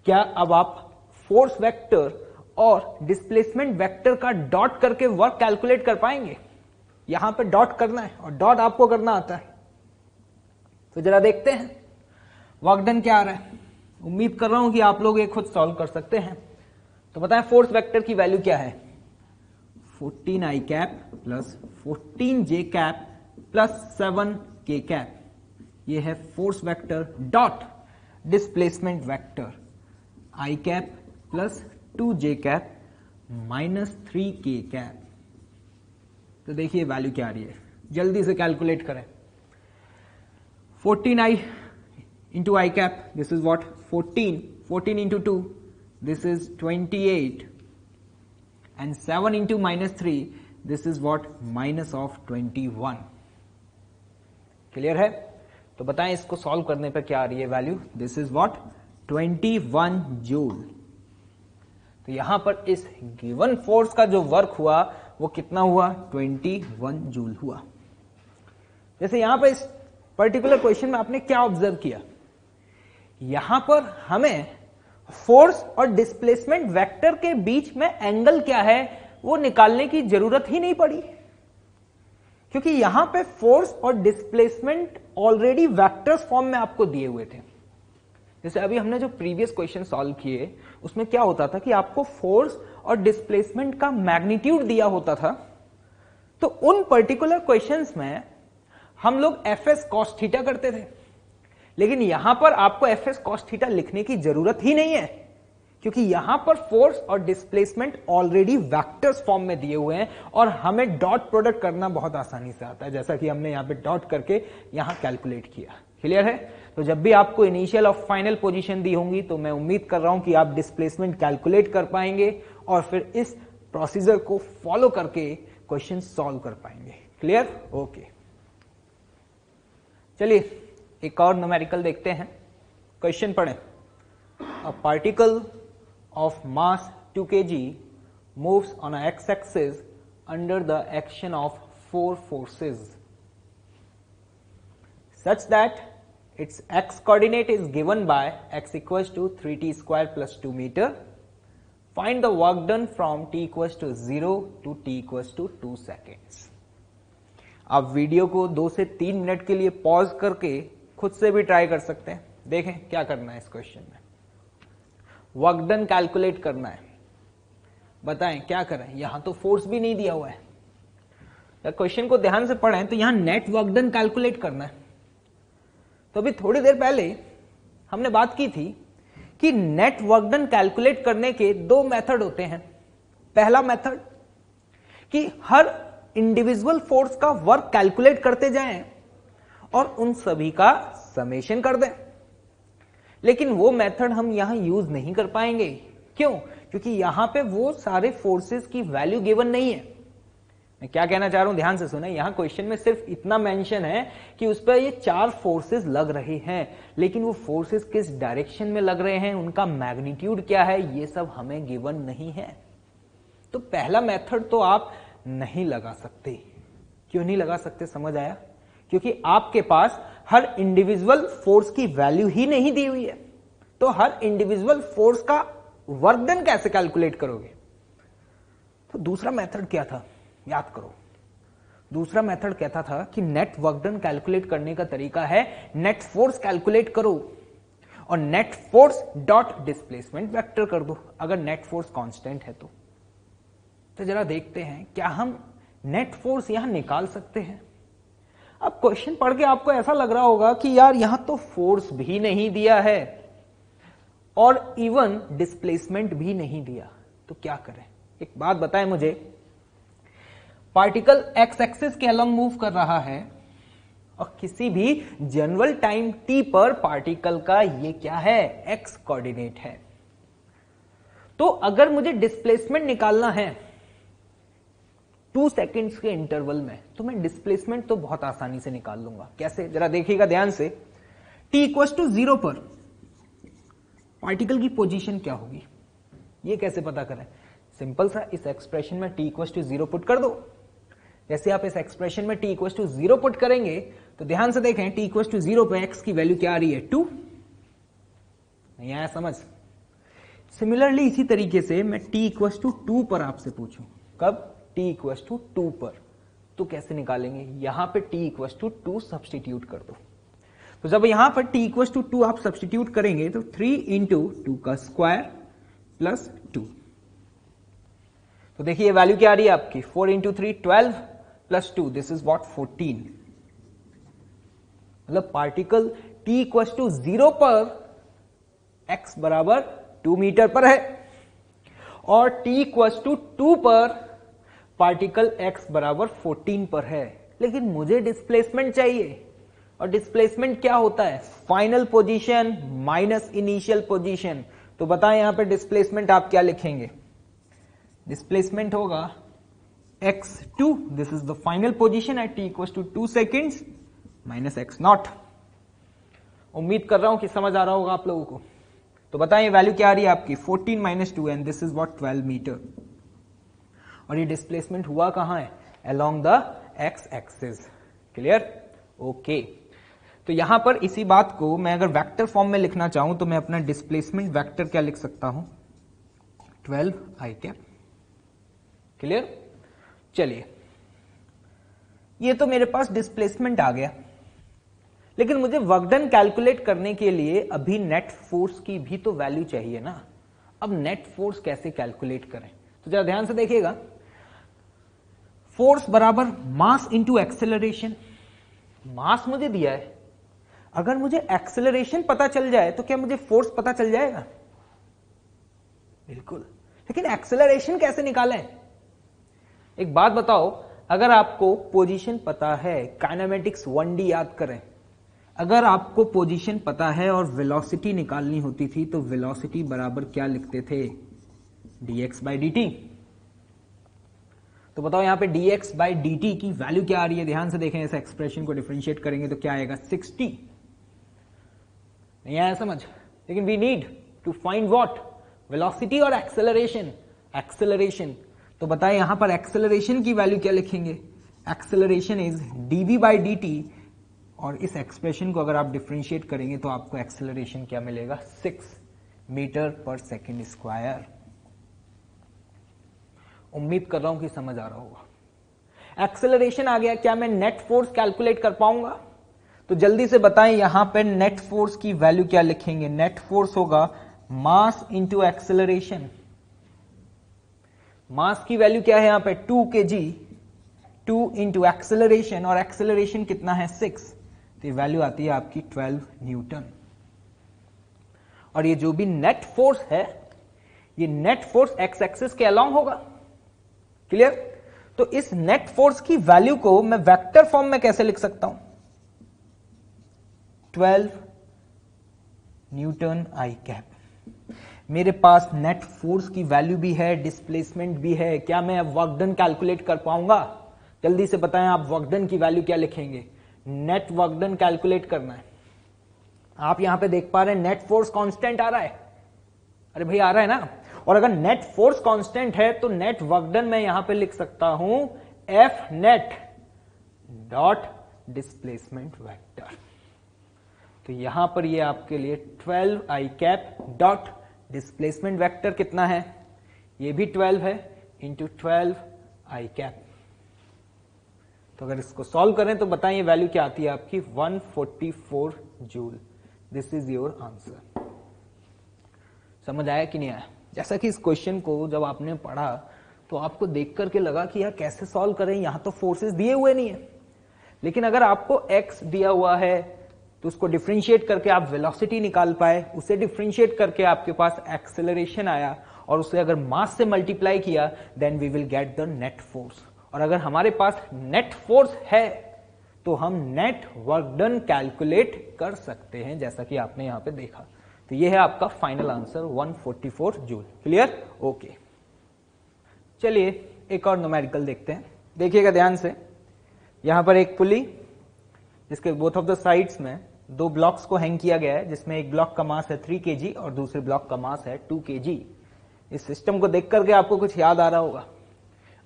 क्या अब आप फोर्स वेक्टर और डिस्प्लेसमेंट वेक्टर का डॉट करके वर्क कैलकुलेट कर पाएंगे? यहां पे डॉट करना है और डॉट आपको करना आता है। तो जरा देखते हैं वर्क डन क्या आ रहा है। उम्मीद कर रहा हूं कि आप लोग ये खुद सॉल्व कर सकते हैं। तो बताएं फोर्स वेक्टर की वैल्यू क्या है? 14i cap plus 14j cap plus 7k cap. ये है force vector dot displacement vector i cap plus 2j cap minus 3k cap. तो देखिए वैल्यू क्या आ रही है, जल्दी से कैलकुलेट करें। 14i into I cap, this is what? 14 into 2 this is 28 and 7 into -3 this is what? -21। Clear है? तो बताएं इसको सॉल्व करने पर क्या आ रही है value? This is what? 21 joule. तो यहां पर इस गिवन फोर्स का जो वर्क हुआ वो कितना हुआ? 21 जूल हुआ। जैसे यहां पर इस पर्टिकुलर क्वेश्चन में आपने क्या ऑब्जर्व किया? यहां पर हमें फोर्स और डिस्प्लेसमेंट वेक्टर के बीच में एंगल क्या है वो निकालने की जरूरत ही नहीं पड़ी, क्योंकि यहां पे फोर्स और डिस्प्लेसमेंट ऑलरेडी वेक्टर्स फॉर्म में आपको दिए हुए थे। जैसे अभी हमने जो प्रीवियस क्वेश्चन सॉल्व किए उसमें क्या होता था कि आपको फोर्स और डिस्प्लेसमेंट का मैग्नीट्यूड दिया होता था। तो उन पर्टिकुलर क्वेश्चंस में हम लोग एफएस कॉस थीटा करते थे, लेकिन यहां पर आपको एफएस कॉस थीटा लिखने की जरूरत ही नहीं है, क्योंकि यहां पर फोर्स और डिस्प्लेसमेंट ऑलरेडी वेक्टर्स फॉर्म में दिए हुए हैं और हमें डॉट प्रोडक्ट करना बहुत आसानी से आता है, जैसा कि हमने यहां पे डॉट करके यहां कैलकुलेट किया। क्लियर है? तो जब भी आपको इनिशियल और फाइनल पोजीशन दी होंगी तो मैं उम्मीद कर रहा हूं कि आप डिस्प्लेसमेंट कैलकुलेट कर पाएंगे और फिर इस प्रोसीजर को फॉलो करके क्वेश्चन सॉल्व कर पाएंगे। क्लियर? ओके। चलिए एक और न्यूमेरिकल देखते हैं। क्वेश्चन पढ़ें। A particle of mass 2 kg moves on a x-axis under the action of 4 forces such that its x coordinate is given by x equals to 3t square plus 2 meter. Find the work done from t equals to 0 to t equals to 2 seconds. आप video को 2 से 3 minute के लिए pause करके खुद से भी try कर सकते हैं। देखें क्या करना है इस क्वेश्चन में। वर्क डन कैलकुलेट करना है। बताएं क्या करें। यहां तो फोर्स भी नहीं दिया हुआ है। अगर क्वेश्चन को ध्यान से पढ़ें तो यहां नेट वर्क डन कैलकुलेट करना है। तो अभी थोड़ी देर पहले हमने बात की थी कि नेट वर्क डन कैलकुलेट करने के 2 मेथड होते हैं। पहला मेथड कि हर इंडिविजुअल फोर्स का वर्क कैलकुलेट करते जाएं और उन सभी का समेशन कर दें। लेकिन वो मेथड हम यहां यूज नहीं कर पाएंगे। क्यों? क्योंकि यहां पे वो सारे फोर्सेस की वैल्यू गिवन नहीं है। मैं क्या कहना चाह रहा हूं ध्यान से सुने। यहां क्वेश्चन में सिर्फ इतना मेंशन है कि उस पर ये 4 फोर्सेस लग रहे हैं, लेकिन वो फोर्सेस किस डायरेक्शन में लग रहे हैं, उनका मैग्नीट्यूड क्या है, ये सब हमें गिवन नहीं है। तो पहला मेथड तो आप नहीं लगा सकते। क्यों नहीं लगा सकते समझ आया? क्योंकि आपके पास हर इंडिविजुअल फोर्स की वैल्यू ही नहीं दी हुई है। तो हर इंडिविजुअल फोर्स का वर्क डन कैसे कैलकुलेट करोगे? तो दूसरा मेथड क्या था याद करो। दूसरा मेथड कहता था कि नेट वर्क डन कैलकुलेट करने का तरीका है नेट फोर्स कैलकुलेट करो और net force dot displacement vector कर दो अगर नेट फोर्स कांस्टेंट है तो जरा देखते हैं क्या हम नेट फोर्स यहां निकाल सकते हैं। अब क्वेश्चन पढ़ के आपको ऐसा लग रहा होगा कि यार यहां तो फोर्स भी नहीं दिया है और इवन डिस्प्लेसमेंट भी नहीं दिया, तो क्या करें? एक बात बताएं मुझे। पार्टिकल एक्स एक्सिस के अलॉन्ग मूव कर रहा है और किसी भी जनरल टाइम t पर पार्टिकल का ये क्या है? एक्स कोऑर्डिनेट है। तो अगर मुझे डिस्प्लेसमेंट निकालना है 2 सेकेंड्स के इंटरवल में, तो मैं डिस्प्लेसमेंट तो बहुत आसानी से निकाल लूंगा। कैसे? जरा देखिएगा ध्यान से। t इक्वल्स टू 0 पर पार्टिकल की पोजीशन क्या होगी, ये कैसे पता करें? सिंपल सा, इस एक्सप्रेशन में t इक्वल्स टू 0 पुट कर दो। जैसे आप इस एक्सप्रेशन में t इक्वल्स टू 0 पुट करेंगे तो ध्यान से देखें t इक्वल्स टू 0 पे x की वैल्यू क्या आ रही है? 2। नहीं आया समझ? सिमिलरली इसी तरीके से मैं t इक्वल्स टू 2 पर आपसे पूछूं, कब? t इक्वल्स टू 2 पर, तो कैसे निकालेंगे? यहां पे t इक्वल्स टू 2 सब्सटीट्यूट कर दो। तो जब यहां पर t इक्वल्स टू 2 आप सब्सटीट्यूट करेंगे तो 3 इंटू 2 का स्क्वायर प्लस 2। तो देखिए वैल्यू क्या आ रही है आपकी? 4 into 3 12 plus 2, this is what 14। मतलब पार्टिकल t इक्वल्स टू 0 पर x बराबर 2 मीटर पर है और t इक्वल्स टू 2 पर पार्टिकल x बराबर 14 पर है। लेकिन मुझे डिस्प्लेसमेंट चाहिए और डिस्प्लेसमेंट क्या होता है? Final position minus initial position. तो बताएं यहां पे डिस्प्लेसमेंट आप क्या लिखेंगे? डिस्प्लेसमेंट होगा x2, this is the final position at t equals to 2 seconds minus x0। उम्मीद कर रहा हूं कि समझ आ रहा होगा आप लोगों को। तो बताएं वैल्यू क्या आ रही है आपकी? 14 minus 2 and this is what 12 metre. और ये डिस्प्लेसमेंट हुआ कहां है? Along the X axis. Clear? Okay. तो यहां पर इसी बात को मैं अगर वेक्टर फॉर्म में लिखना चाहूं तो मैं अपना डिस्प्लेसमेंट वेक्टर क्या लिख सकता हूं? 12 i कैप। क्लियर? चलिए, ये तो मेरे पास डिस्प्लेसमेंट आ गया, लेकिन मुझे वर्क डन कैलकुलेट करने के लिए अभी नेट फोर्स की भी तो वैल्यू चाहिए ना। अब नेट फोर्स कैसे कैलकुलेट करें? तो जरा ध्यान से देखिएगा। फोर्स बराबर मास इंटू एक्सेलरेशन। मास मुझे दिया है, अगर मुझे एक्सेलरेशन पता चल जाए तो क्या मुझे फोर्स पता चल जाएगा? बिल्कुल। लेकिन एक्सेलरेशन कैसे निकालें? एक बात बताओ, अगर आपको पोजीशन पता है, काइनेमेटिक्स 1D याद करें, अगर आपको पोजीशन पता है और वेलोसिटी निकालनी होती थी तो वेलोसिटी बराबर क्या लिखते थे? dx by dt। तो बताओ यहाँ पे dx बाई dt की वैल्यू क्या आ रही है, ध्यान से देखें, इस एक्सप्रेशन को डिफरेंशिएट करेंगे तो क्या आएगा 60। नहीं आया समझ? लेकिन we need to find what, velocity और एक्सेलरेशन। एक्सेलरेशन तो बताएं यहां पर एक्सेलरेशन की वैल्यू क्या लिखेंगे, acceleration is dv by dt, और इस एक्सप्रेशन को अगर आप डिफरेंशिएट करेंगे तो आपको एक्सेलरेशन क्या मिलेगा 6 मीटर पर सेकेंड स्क्वायर। उम्मीद कर रहा हूं कि समझ आ रहा होगा। एक्सेलरेशन आ गया, क्या मैं नेट फोर्स कैलकुलेट कर पाऊंगा? तो जल्दी से बताएं यहां पे नेट फोर्स की वैल्यू क्या लिखेंगे, नेट फोर्स होगा मास इंटू एक्सेलरेशन। मास की वैल्यू क्या है यहां पे 2 kg, 2 इंटू एक्सेलरेशन, और एक्सेलरेशन कितना है 6, तो ये वैल्यू आती है आपकी 12 न्यूटन। और ये जो भी नेट फोर्स है, ये नेट फोर्स एक्स एक्सिस के अलोंग होगा। क्लियर? तो इस नेट फोर्स की वैल्यू को मैं वेक्टर फॉर्म में कैसे लिख सकता हूं, 12 न्यूटन आई कैप। मेरे पास नेट फोर्स की वैल्यू भी है, डिस्प्लेसमेंट भी है, क्या मैं अब वर्क डन कैलकुलेट कर पाऊंगा? जल्दी से बताएं आप वर्क डन की वैल्यू क्या लिखेंगे, नेट वर्क डन कैलकुलेट करना है। आप यहां पे देख पा रहे हैं नेट फोर्स कांस्टेंट आ रहा है, अरे भाई आ रहा है ना, और अगर नेट फोर्स कांस्टेंट है तो नेट वर्क डन मैं यहां पे लिख सकता हूं F net dot displacement vector. तो यहां पर ये आपके लिए 12 आई कैप डॉट डिस्प्लेसमेंट वेक्टर कितना है, ये भी 12 है, इंटू 12 आई कैप। तो अगर इसको सॉल्व करें तो बताएं ये वैल्यू क्या आती है आपकी 144 joule. This is your answer. समझ आया कि नहीं आया? जैसा कि इस क्वेश्चन को जब आपने पढ़ा तो आपको देख करके लगा कि यार कैसे सॉल्व करें, यहां तो फोर्सेस दिए हुए नहीं है, लेकिन अगर आपको x दिया हुआ है तो उसको डिफरेंशिएट करके आप वेलोसिटी निकाल पाए, उसे डिफरेंशिएट करके आपके पास एक्सेलरेशन आया, और उसे अगर मास से मल्टीप्लाई किया then we will get the net force. और अगर हमारे पास नेट फोर्स है तो हम नेट वर्क डन कैलकुलेट कर सकते हैं, जैसा कि आपने यहां पे देखा। तो ये है आपका final answer 144 joule. Clear? Okay, चलिए एक और न्यूमेरिकल देखते हैं। देखिएगा ध्यान से, यहां पर एक पुली जिसके बोथ ऑफ द साइड्स में 2 ब्लॉक्स को हैंग किया गया है, जिसमें एक ब्लॉक का मास है 3 kg और दूसरे ब्लॉक का मास है 2 kg। इस सिस्टम को देख करके आपको कुछ याद आ रहा होगा,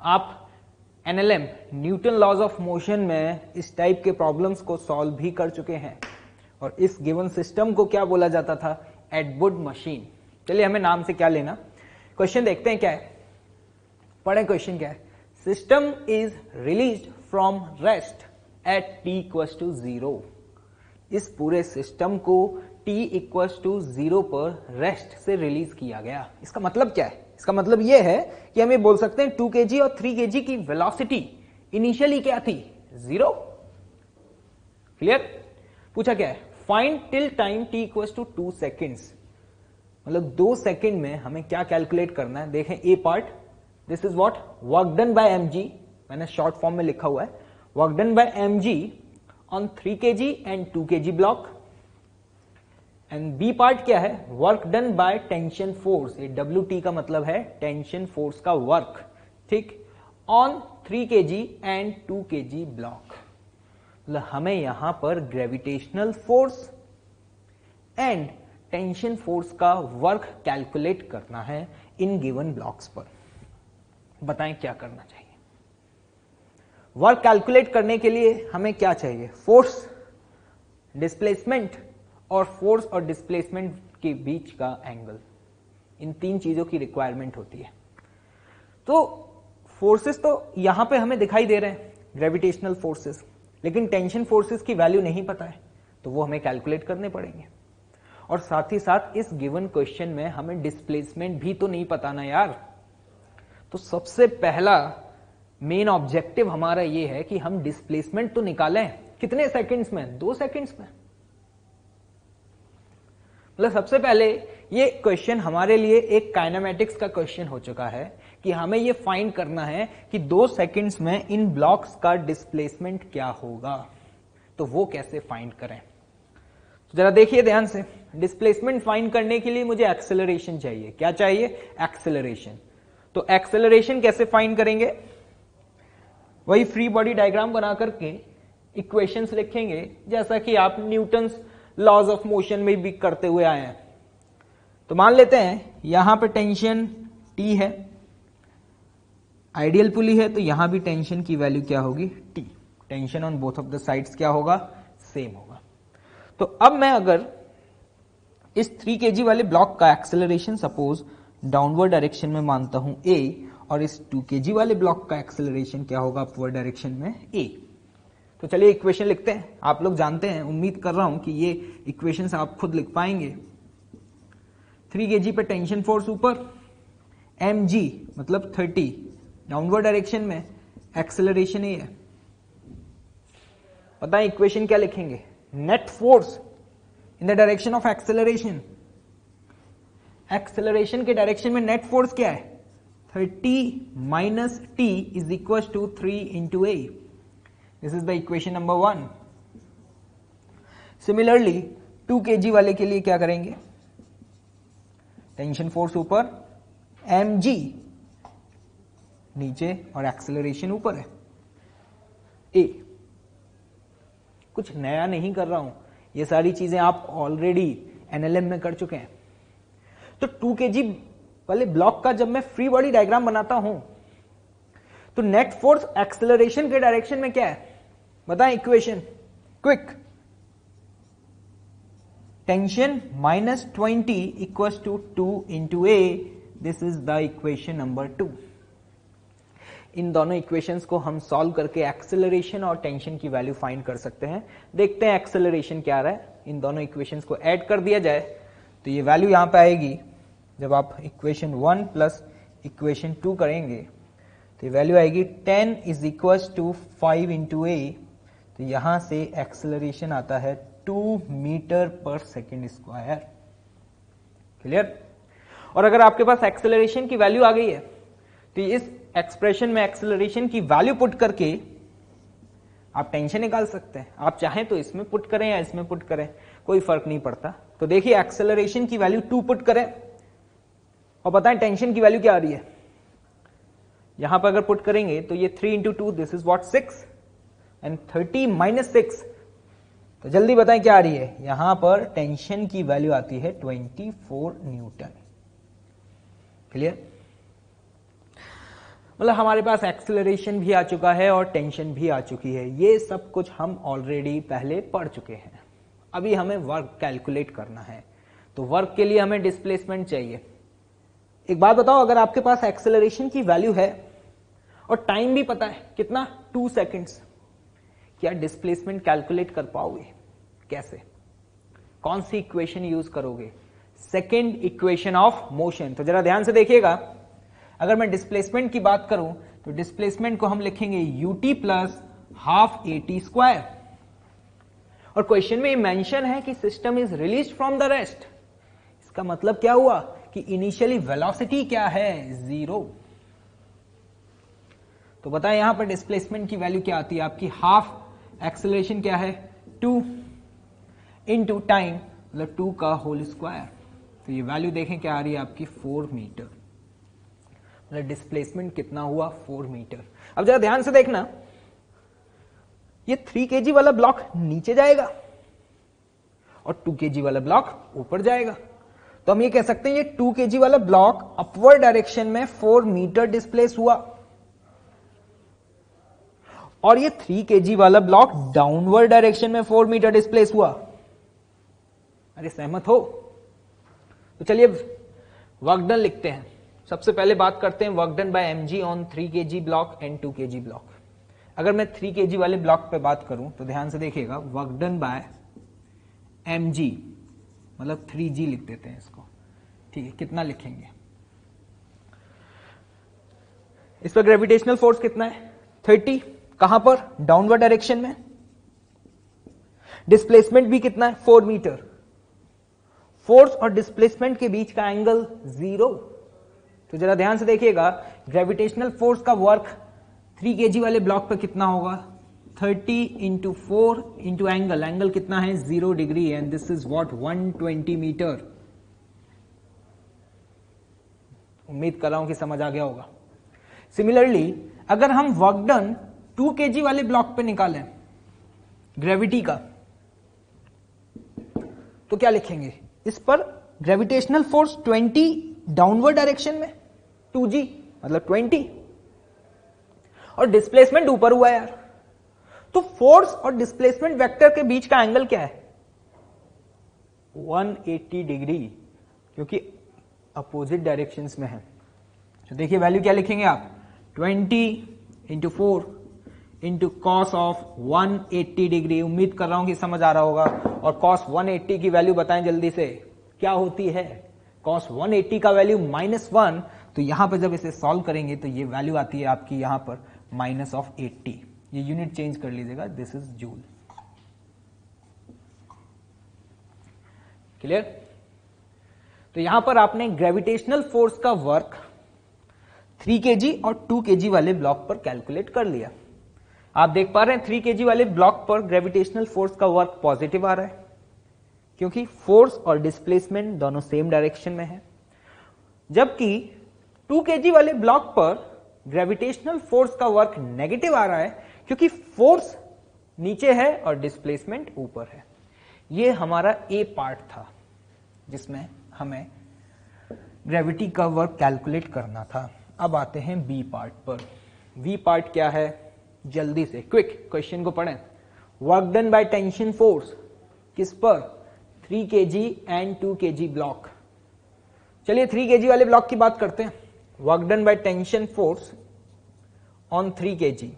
आप NLM Newton laws of motion में इस टाइप के प्रॉब्लम्स को सॉल्व भी कर चुके हैं, और इस गिवन सिस्टम को क्या बोला जाता था, एडवुड मशीन। चलिए हमें नाम से क्या लेना, क्वेश्चन देखते हैं क्या है, पढ़े क्वेश्चन क्या है। System is released from rest at t equals to 0। इस पूरे सिस्टम को t इक्वल्स टू 0 पर रेस्ट से रिलीज किया गया। इसका मतलब क्या है? इसका मतलब यह है कि हम ये बोल सकते हैं 2 kg और 3 kg की वेलोसिटी इनिशियली क्या थी, 0। क्लियर? पूछा क्या है, find till time t equals to 2 seconds, मतलब 2 सेकेंड में हमें क्या कैलकुलेट करना है। देखें A part, this is what work done by mg, मैंने शॉर्ट फॉर्म में लिखा हुआ है, work done by mg on 3 kg and 2 kg block. And B part क्या है, work done by tension force, ये WT का मतलब है टेंशन फोर्स का वर्क, ठीक, on 3 kg and 2 kg block. मतलब हमें यहां पर gravitational force and tension force का वर्क कैलकुलेट करना है इन गिवन ब्लॉक्स पर। बताएं क्या करना चाहिए। वर्क कैलकुलेट करने के लिए हमें क्या चाहिए, फोर्स, डिस्प्लेसमेंट, और फोर्स और डिस्प्लेसमेंट के बीच का एंगल, इन 3 चीजों की रिक्वायरमेंट होती है। तो फोर्सेस तो यहां पे हमें दिखाई दे रहे हैं, ग्रेविटेशनल फोर्सेस, लेकिन टेंशन फोर्सेस की वैल्यू नहीं पता है, तो वो हमें कैलकुलेट करने पड़ेंगे। और साथ ही साथ इस गिवन क्वेश्चन में हमें डिस्प्लेसमेंट भी तो नहीं पता ना यार। तो सबसे पहला मेन ऑब्जेक्टिव हमारा ये है कि हम डिस्प्लेसमेंट तो निकालें, कितने सेकंड्स में, 2 सेकंड्स में। मतलब सबसे पहले ये क्वेश्चन हमारे लिए एक काइनेमेटिक्स का क्वेश्चन हो चुका है कि हमें ये फाइंड करना है कि 2 सेकंड्स में इन ब्लॉक्स का डिस्प्लेसमेंट क्या होगा, तो वो कैसे फाइंड करें। तो जरा देखिए ध्यान से, डिस्प्लेसमेंट फाइंड करने के लिए मुझे एक्सेलरेशन चाहिए। क्या चाहिए, एक्सेलरेशन। तो एक्सेलरेशन कैसे फाइंड करेंगे, वही फ्री बॉडी डायग्राम बना करके इक्वेशंस लिखेंगे, जैसा कि आप न्यूटन्स लॉज ऑफ मोशन में भी करते हुए आए हैं। तो मान लेते हैं यहां पे टेंशन T है, आइडियल पुली है, तो यहां भी टेंशन की वैल्यू क्या होगी, T। Tension on both of the sides क्या होगा, सेम होगा। तो अब मैं अगर इस 3 kg वाले ब्लॉक का एक्सेलरेशन सपोज डाउनवर्ड डायरेक्शन में मानता हूं A, और इस 2 kg वाले ब्लॉक का एक्सेलरेशन क्या होगा, अपवर्ड डायरेक्शन में A। तो चलिए इक्वेशन लिखते हैं। आप लोग जानते हैं, उम्मीद कर रहा हूं कि ये इक्वेशंस आप खुद लिख पाएंगे। 3 kg पे टेंशन फोर्स ऊपर, mg मतलब 30 डाउनवर्ड डायरेक्शन में, एक्सेलरेशन A है। बताएं इक्वेशन क्या लिखेंगे, net force in the direction of acceleration. Acceleration के डायरेक्शन में नेट फोर्स क्या है, 30 minus T is equal to 3 into A। This is the equation number 1। Similarly 2 kg वाले के लिए क्या करेंगे, टेंशन फोर्स ऊपर, mg नीचे और एक्सेलरेशन ऊपर है A। कुछ नया नहीं कर रहा हूं, ये सारी चीजें आप ऑलरेडी एनएलएम में कर चुके हैं। तो 2 kg वाले ब्लॉक का जब मैं फ्री बॉडी डायग्राम बनाता हूं तो नेट फोर्स एक्सेलरेशन के डायरेक्शन में क्या है, बताएं equation quick. Tension minus 20 equals to 2 into A। This is the equation number 2। इन दोनों इक्वेशंस को हम सॉल्व करके एक्सेलरेशन और टेंशन की वैल्यू फाइंड कर सकते हैं। देखते हैं एक्सेलरेशन क्या आ रहा है। इन दोनों इक्वेशंस को ऐड कर दिया जाए तो ये वैल्यू यहां पे आएगी। जब आप इक्वेशन 1 प्लस इक्वेशन 2 करेंगे तो ये वैल्यू आएगी 10 is equal to 5 into A। तो यहां से एक्सेलरेशन आता है 2 मीटर पर सेकेंड स्क्वायर। क्लियर। और अगर आपके पास एक्सेलरेशन की वैल्यू आ गई है तो इस एक्सप्रेशन में एक्सेलरेशन की वैल्यू पुट करके आप टेंशन निकाल सकते हैं। आप चाहें तो इसमें पुट करें या इसमें पुट करें, कोई फर्क नहीं पड़ता। तो देखिए एक्सेलरेशन की वैल्यू 2 पुट करें और बताएं टेंशन की वैल्यू क्या आ रही है। यहां पर अगर पुट करेंगे तो ये 3 into 2 this is what 6 and 30 minus 6। तो जल्दी बताएं क्या आ रही है, यहां पर टेंशन की वैल्यू आती है 24 न्यूटन। क्लियर। मतलब हमारे पास एक्सेलरेशन भी आ चुका है और टेंशन भी आ चुकी है। ये सब कुछ हम ऑलरेडी पहले पढ़ चुके हैं। अभी हमें वर्क कैलकुलेट करना है, तो वर्क के लिए हमें डिस्प्लेसमेंट चाहिए। एक बात बताओ, अगर आपके पास एक्सेलरेशन की वैल्यू है और टाइम भी पता है कितना 2 सेकेंड्स, क्या डिस्प्लेसमेंट कैलकुलेट कर पाओगे? कैसे, कौन सी इक्वेशन यूज करोगे? Second equation of motion. तो जरा ध्यान से देखिएगा, अगर मैं डिस्प्लेसमेंट की बात करूं तो डिस्प्लेसमेंट को हम लिखेंगे ut plus half AT square. और क्वेश्चन में मेंशन है कि system is release from the rest. इसका मतलब क्या हुआ कि इनिशियली वेलोसिटी क्या है, 0। तो बताएं यहां पर डिस्प्लेसमेंट की वैल्यू क्या आती है आपकी, हाफ एक्सेलरेशन क्या है 2 इंटू टाइम मतलब 2 का होल स्क्वायर। तो ये वैल्यू देखें क्या आ रही है आपकी 4 मीटर। मतलब डिस्प्लेसमेंट कितना हुआ, 4 मीटर। अब जरा ध्यान से देखना, ये 3 kg वाला ब्लॉक नीचे जाएगा और 2 kg वाला ब्लॉक ऊपर जाएगा। तो हम ये कह सकते हैं ये 2 kg वाला ब्लॉक अपवर्ड डायरेक्शन में 4 मीटर डिस्प्लेस हुआ और ये 3 kg वाला ब्लॉक डाउनवर्ड डायरेक्शन में 4 मीटर डिस्प्लेस हुआ। अरे सहमत हो? तो चलिए वर्क डन लिखते हैं। सबसे पहले बात करते हैं work done by mg on 3 kg block and 2 kg block. अगर मैं 3 kg वाले ब्लॉक पे बात करूं तो ध्यान से देखिएगा, वर्क डन बाय mg मतलब 3g लिख देते हैं इसको। ठीक है, कितना लिखेंगे? इस पर ग्रेविटेशनल फोर्स कितना है, 30। कहां पर, डाउनवर्ड डायरेक्शन में। डिस्प्लेसमेंट भी कितना है, 4 मीटर। फोर्स और डिस्प्लेसमेंट के बीच का एंगल 0। तो जरा ध्यान से देखिएगा, ग्रेविटेशनल फोर्स का वर्क 3 kg वाले ब्लॉक पर कितना होगा, 30 इंटू 4 इंटू एंगल, एंगल कितना है 0 degree and this is what 120 metre. उम्मीद कर रहा हूं कि समझ आ गया होगा। सिमिलरली अगर हम वर्क डन 2 kg वाले ब्लॉक पे निकालें ग्रेविटी का, तो क्या लिखेंगे? इस पर ग्रेविटेशनल फोर्स 20 डाउनवर्ड डायरेक्शन में, 2g मतलब 20, और डिस्प्लेसमेंट ऊपर हुआ यार। तो फोर्स और डिस्प्लेसमेंट वेक्टर के बीच का एंगल क्या है? 180 डिग्री, क्योंकि अपोजिट डायरेक्शंस में है। तो देखिए वैल्यू क्या लिखेंगे आप? 20 into 4 into cos of 180 degree. उम्मीद कर रहा हूं कि समझ आ रहा होगा। और कॉस 180 की वैल्यू बताएं जल्दी से, क्या होती है? कॉस 180 का वैल्यू -1, तो यहां पर जब इसे सॉल्व करेंगे तो ये वैल्यू आती है आपकी यहां पर -80। ये यूनिट चेंज कर लीजिएगा, दिस इज जूल। क्लियर? तो यहां पर आपने ग्रेविटेशनल फोर्स का वर्क 3 kg और 2 kg वाले ब्लॉक पर कैलकुलेट कर लिया। आप देख पा रहे हैं 3 kg वाले ब्लॉक पर ग्रेविटेशनल फोर्स का वर्क पॉजिटिव आ रहा है, क्योंकि फोर्स और डिस्प्लेसमेंट दोनों सेम डायरेक्शन में है। जबकि 2 kg वाले ब्लॉक पर ग्रेविटेशनल फोर्स का वर्क नेगेटिव आ रहा है, क्योंकि फोर्स नीचे है और डिस्प्लेसमेंट ऊपर है। ये हमारा ए पार्ट था जिसमें हमें ग्रेविटी का वर्क कैलकुलेट करना था। अब आते हैं बी पार्ट पर। बी पार्ट क्या है? जल्दी से क्विक क्वेश्चन को पढ़ें। Work done by tension force किस पर? 3 kg एंड 2 kg ब्लॉक। चलिए 3 kg वाले ब्लॉक की बात करते हैं। Work done by tension force on 3 kg।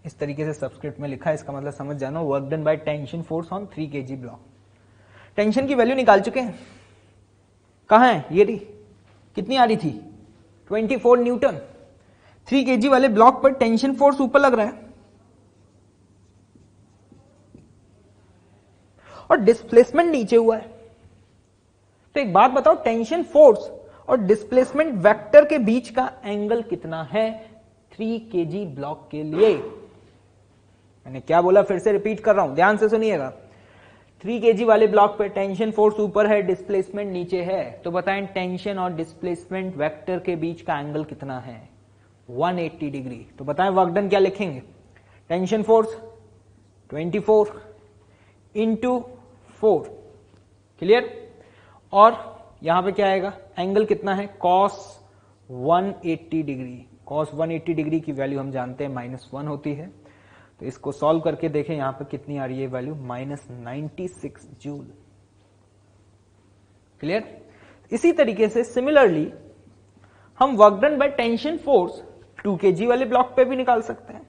इस तरीके से सबस्क्रिप्ट में लिखा है, इसका मतलब समझ जाना, work done by tension force on 3 kg block. Tension की वैल्यू निकाल चुके हैं। कहां है? ये रही। कितनी आ रही थी? 24 न्यूटन। 3 kg वाले ब्लॉक पर टेंशन फोर्स ऊपर लग रहा है और डिस्प्लेसमेंट नीचे हुआ है। तो एक बात बताओ, टेंशन फोर्स और डिस्प्लेसमेंट वेक्टर के बीच का एंगल कितना है 3 kg ब्लॉक के लिए? मैंने क्या बोला, फिर से रिपीट कर रहा हूं, ध्यान से सुनिएगा। 3 kg वाले ब्लॉक पे टेंशन फोर्स ऊपर है, डिस्प्लेसमेंट नीचे है, तो बताएं टेंशन और डिस्प्लेसमेंट वेक्टर के बीच का एंगल कितना है? 180 डिग्री। तो बताएं वर्क डन क्या लिखेंगे? Tension force 24 into 4। क्लियर? और यहां पे क्या आएगा? एंगल कितना है? Cos 180 degree. कॉस 180 डिग्री की वैल्यू हम जानते हैं -1 होती है। तो इसको सॉल्व करके देखें यहां पर कितनी आ रही है वैल्यू? -96 जूल। क्लियर? इसी तरीके से सिमिलरली हम work done by tension force 2 kg वाले ब्लॉक पे भी निकाल सकते हैं।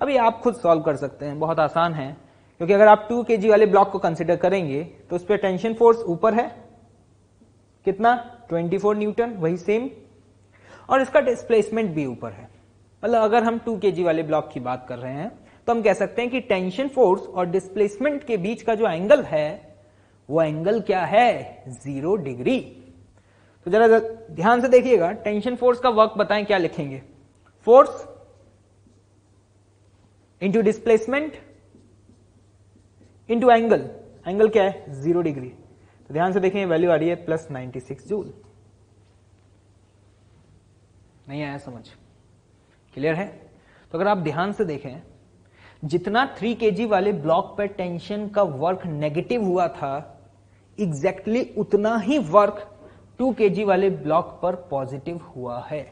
अभी आप खुद सॉल्व कर सकते हैं, बहुत आसान है, क्योंकि अगर आप 2 kg वाले ब्लॉक को कंसिडर करेंगे तो उस पर टेंशन फोर्स ऊपर है कितना? 24 न्यूटन, वही सेम, और इसका डिस्प्लेसमेंट भी ऊपर है। मतलब अगर हम 2 kg वाले ब्लॉक की बात कर रहे हैं तो हम कह सकते हैं कि टेंशन फोर्स और डिस्प्लेसमेंट के बीच का जो एंगल है वो एंगल क्या है? 0 डिग्री। तो जरा ध्यान से देखिएगा, टेंशन फोर्स का वर्क बताएं क्या लिखेंगे? Force into displacement into angle. Angle क्या है? 0 डिग्री। तो ध्यान से देखें वैल्यू आ रही है +96 जूल। नहीं आया समझ? क्लियर है? तो अगर आप ध्यान से देखें, जितना 3 kg वाले ब्लॉक पर टेंशन का वर्क नेगेटिव हुआ था, एग्जैक्टली उतना ही वर्क 2 kg वाले ब्लॉक पर पॉजिटिव हुआ है।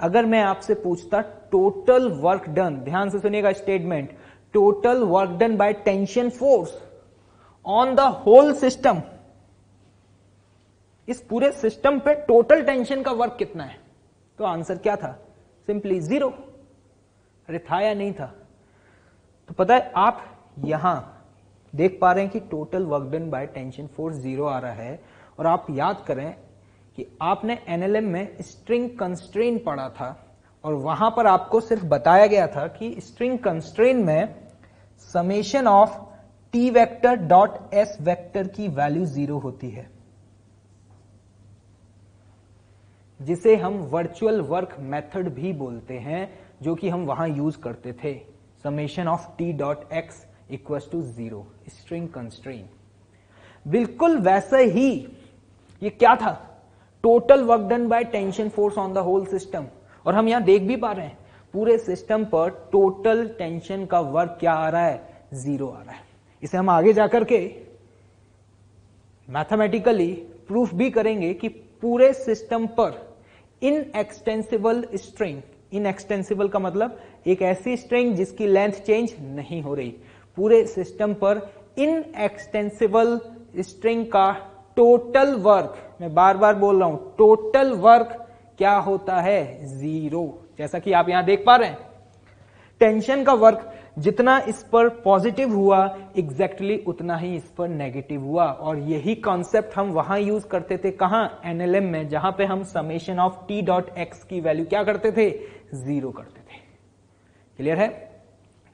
अगर मैं आपसे पूछता टोटल वर्क डन, ध्यान से सुनिएगा statement, total work done by tension force on the whole system, इस पूरे सिस्टम पे टोटल टेंशन का वर्क कितना है? तो आंसर क्या था? सिंपली 0। अरे था या नहीं था? तो पता है आप यहां देख पा रहे हैं कि total work done by tension force 0 आ रहा है। और आप याद करें कि आपने एनएलएम में स्ट्रिंग कंस्ट्रेन पढ़ा था और वहां पर आपको सिर्फ बताया गया था कि स्ट्रिंग कंस्ट्रेन में summation of T vector dot S vector की वैल्यू 0 होती है, जिसे हम वर्चुअल वर्क मेथड भी बोलते हैं, जो कि हम वहां यूज करते थे। Summation of T dot X equal to 0, string constraint. बिल्कुल वैसे ही ये क्या था? Total work done by tension force on the whole system. और हम यहां देख भी पा रहे हैं पूरे सिस्टम पर टोटल टेंशन का वर्क क्या आ रहा है, 0 आ रहा है। इसे हम आगे जाकर के मैथमेटिकली प्रूफ भी करेंगे कि पूरे सिस्टम पर इनएक्सटेंसिबल स्ट्रिंग, इनएक्सटेंसिबल का मतलब एक ऐसी स्ट्रिंग जिसकी लेंथ चेंज नहीं हो रही, पूरे सिस्टम पर इनएक्सटेंसिबल स्ट्रिंग का टोटल वर्क, मैं बार बार बोल रहा हूं, टोटल वर्क क्या होता है, 0। जैसा कि आप यहां देख पा रहे हैं, टेंशन का वर्क जितना इस पर पॉजिटिव हुआ एग्जैक्टली उतना ही इस पर नेगेटिव हुआ। और यही कॉन्सेप्ट हम वहां यूज करते थे, कहां, एनएलएम में, जहां पे हम summation of T dot x की वैल्यू क्या करते थे, 0 करते थे। क्लियर है?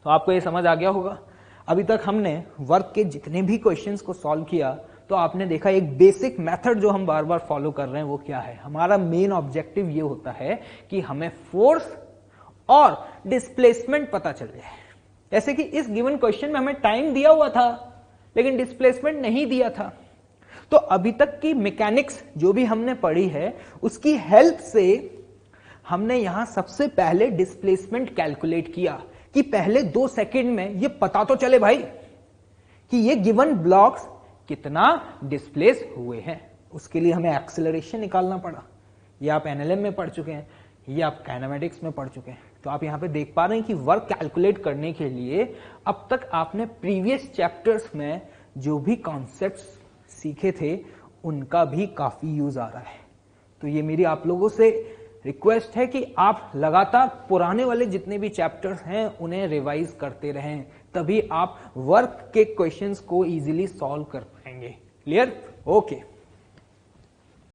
तो आपको ये समझ आ गया होगा। अभी तक हमने वर्क के जितने भी क्वेश्चंस को सॉल्व किया तो आपने देखा एक बेसिक मेथड जो हम बार बार फॉलो कर रहे हैं वो क्या है, हमारा मेन ऑब्जेक्टिव ये होता है कि हमें फोर्स और डिस्प्लेसमेंट पता चल जाए। जैसे कि इस गिवन क्वेश्चन में हमें टाइम दिया हुआ था लेकिन डिस्प्लेसमेंट नहीं दिया था। तो अभी तक की मैकेनिक्स जो भी हमने पढ़ी है उसकी हेल्प से हमने यहां सबसे पहले डिस्प्लेसमेंट कैलकुलेट किया कि पहले 2 सेकंड में ये पता तो चले भाई कि ये गिवन ब्लॉक्स कितना डिस्प्लेस हुए हैं। उसके लिए हमें एक्सेलरेशन निकालना पड़ा। ये आप एनएलएम में पढ़ चुके हैं, ये आप काइनेमेटिक्स में पढ़ चुके हैं। तो आप यहां पे देख पा रहे हैं कि वर्क कैलकुलेट करने के लिए अब तक आपने प्रीवियस चैप्टर्स में जो भी कॉन्सेप्ट्स सीखे थे उनका भी काफी यूज आ रहा है। तो ये मेरी आप लोगों से रिक्वेस्ट है कि आप लगातार पुराने वाले जितने भी चैप्टर्स हैं उन्हें रिवाइज करते रहें, तभी आप वर्क के क्वेश्चंस को इजीली सॉल्व कर पाएंगे। क्लियर? ओके।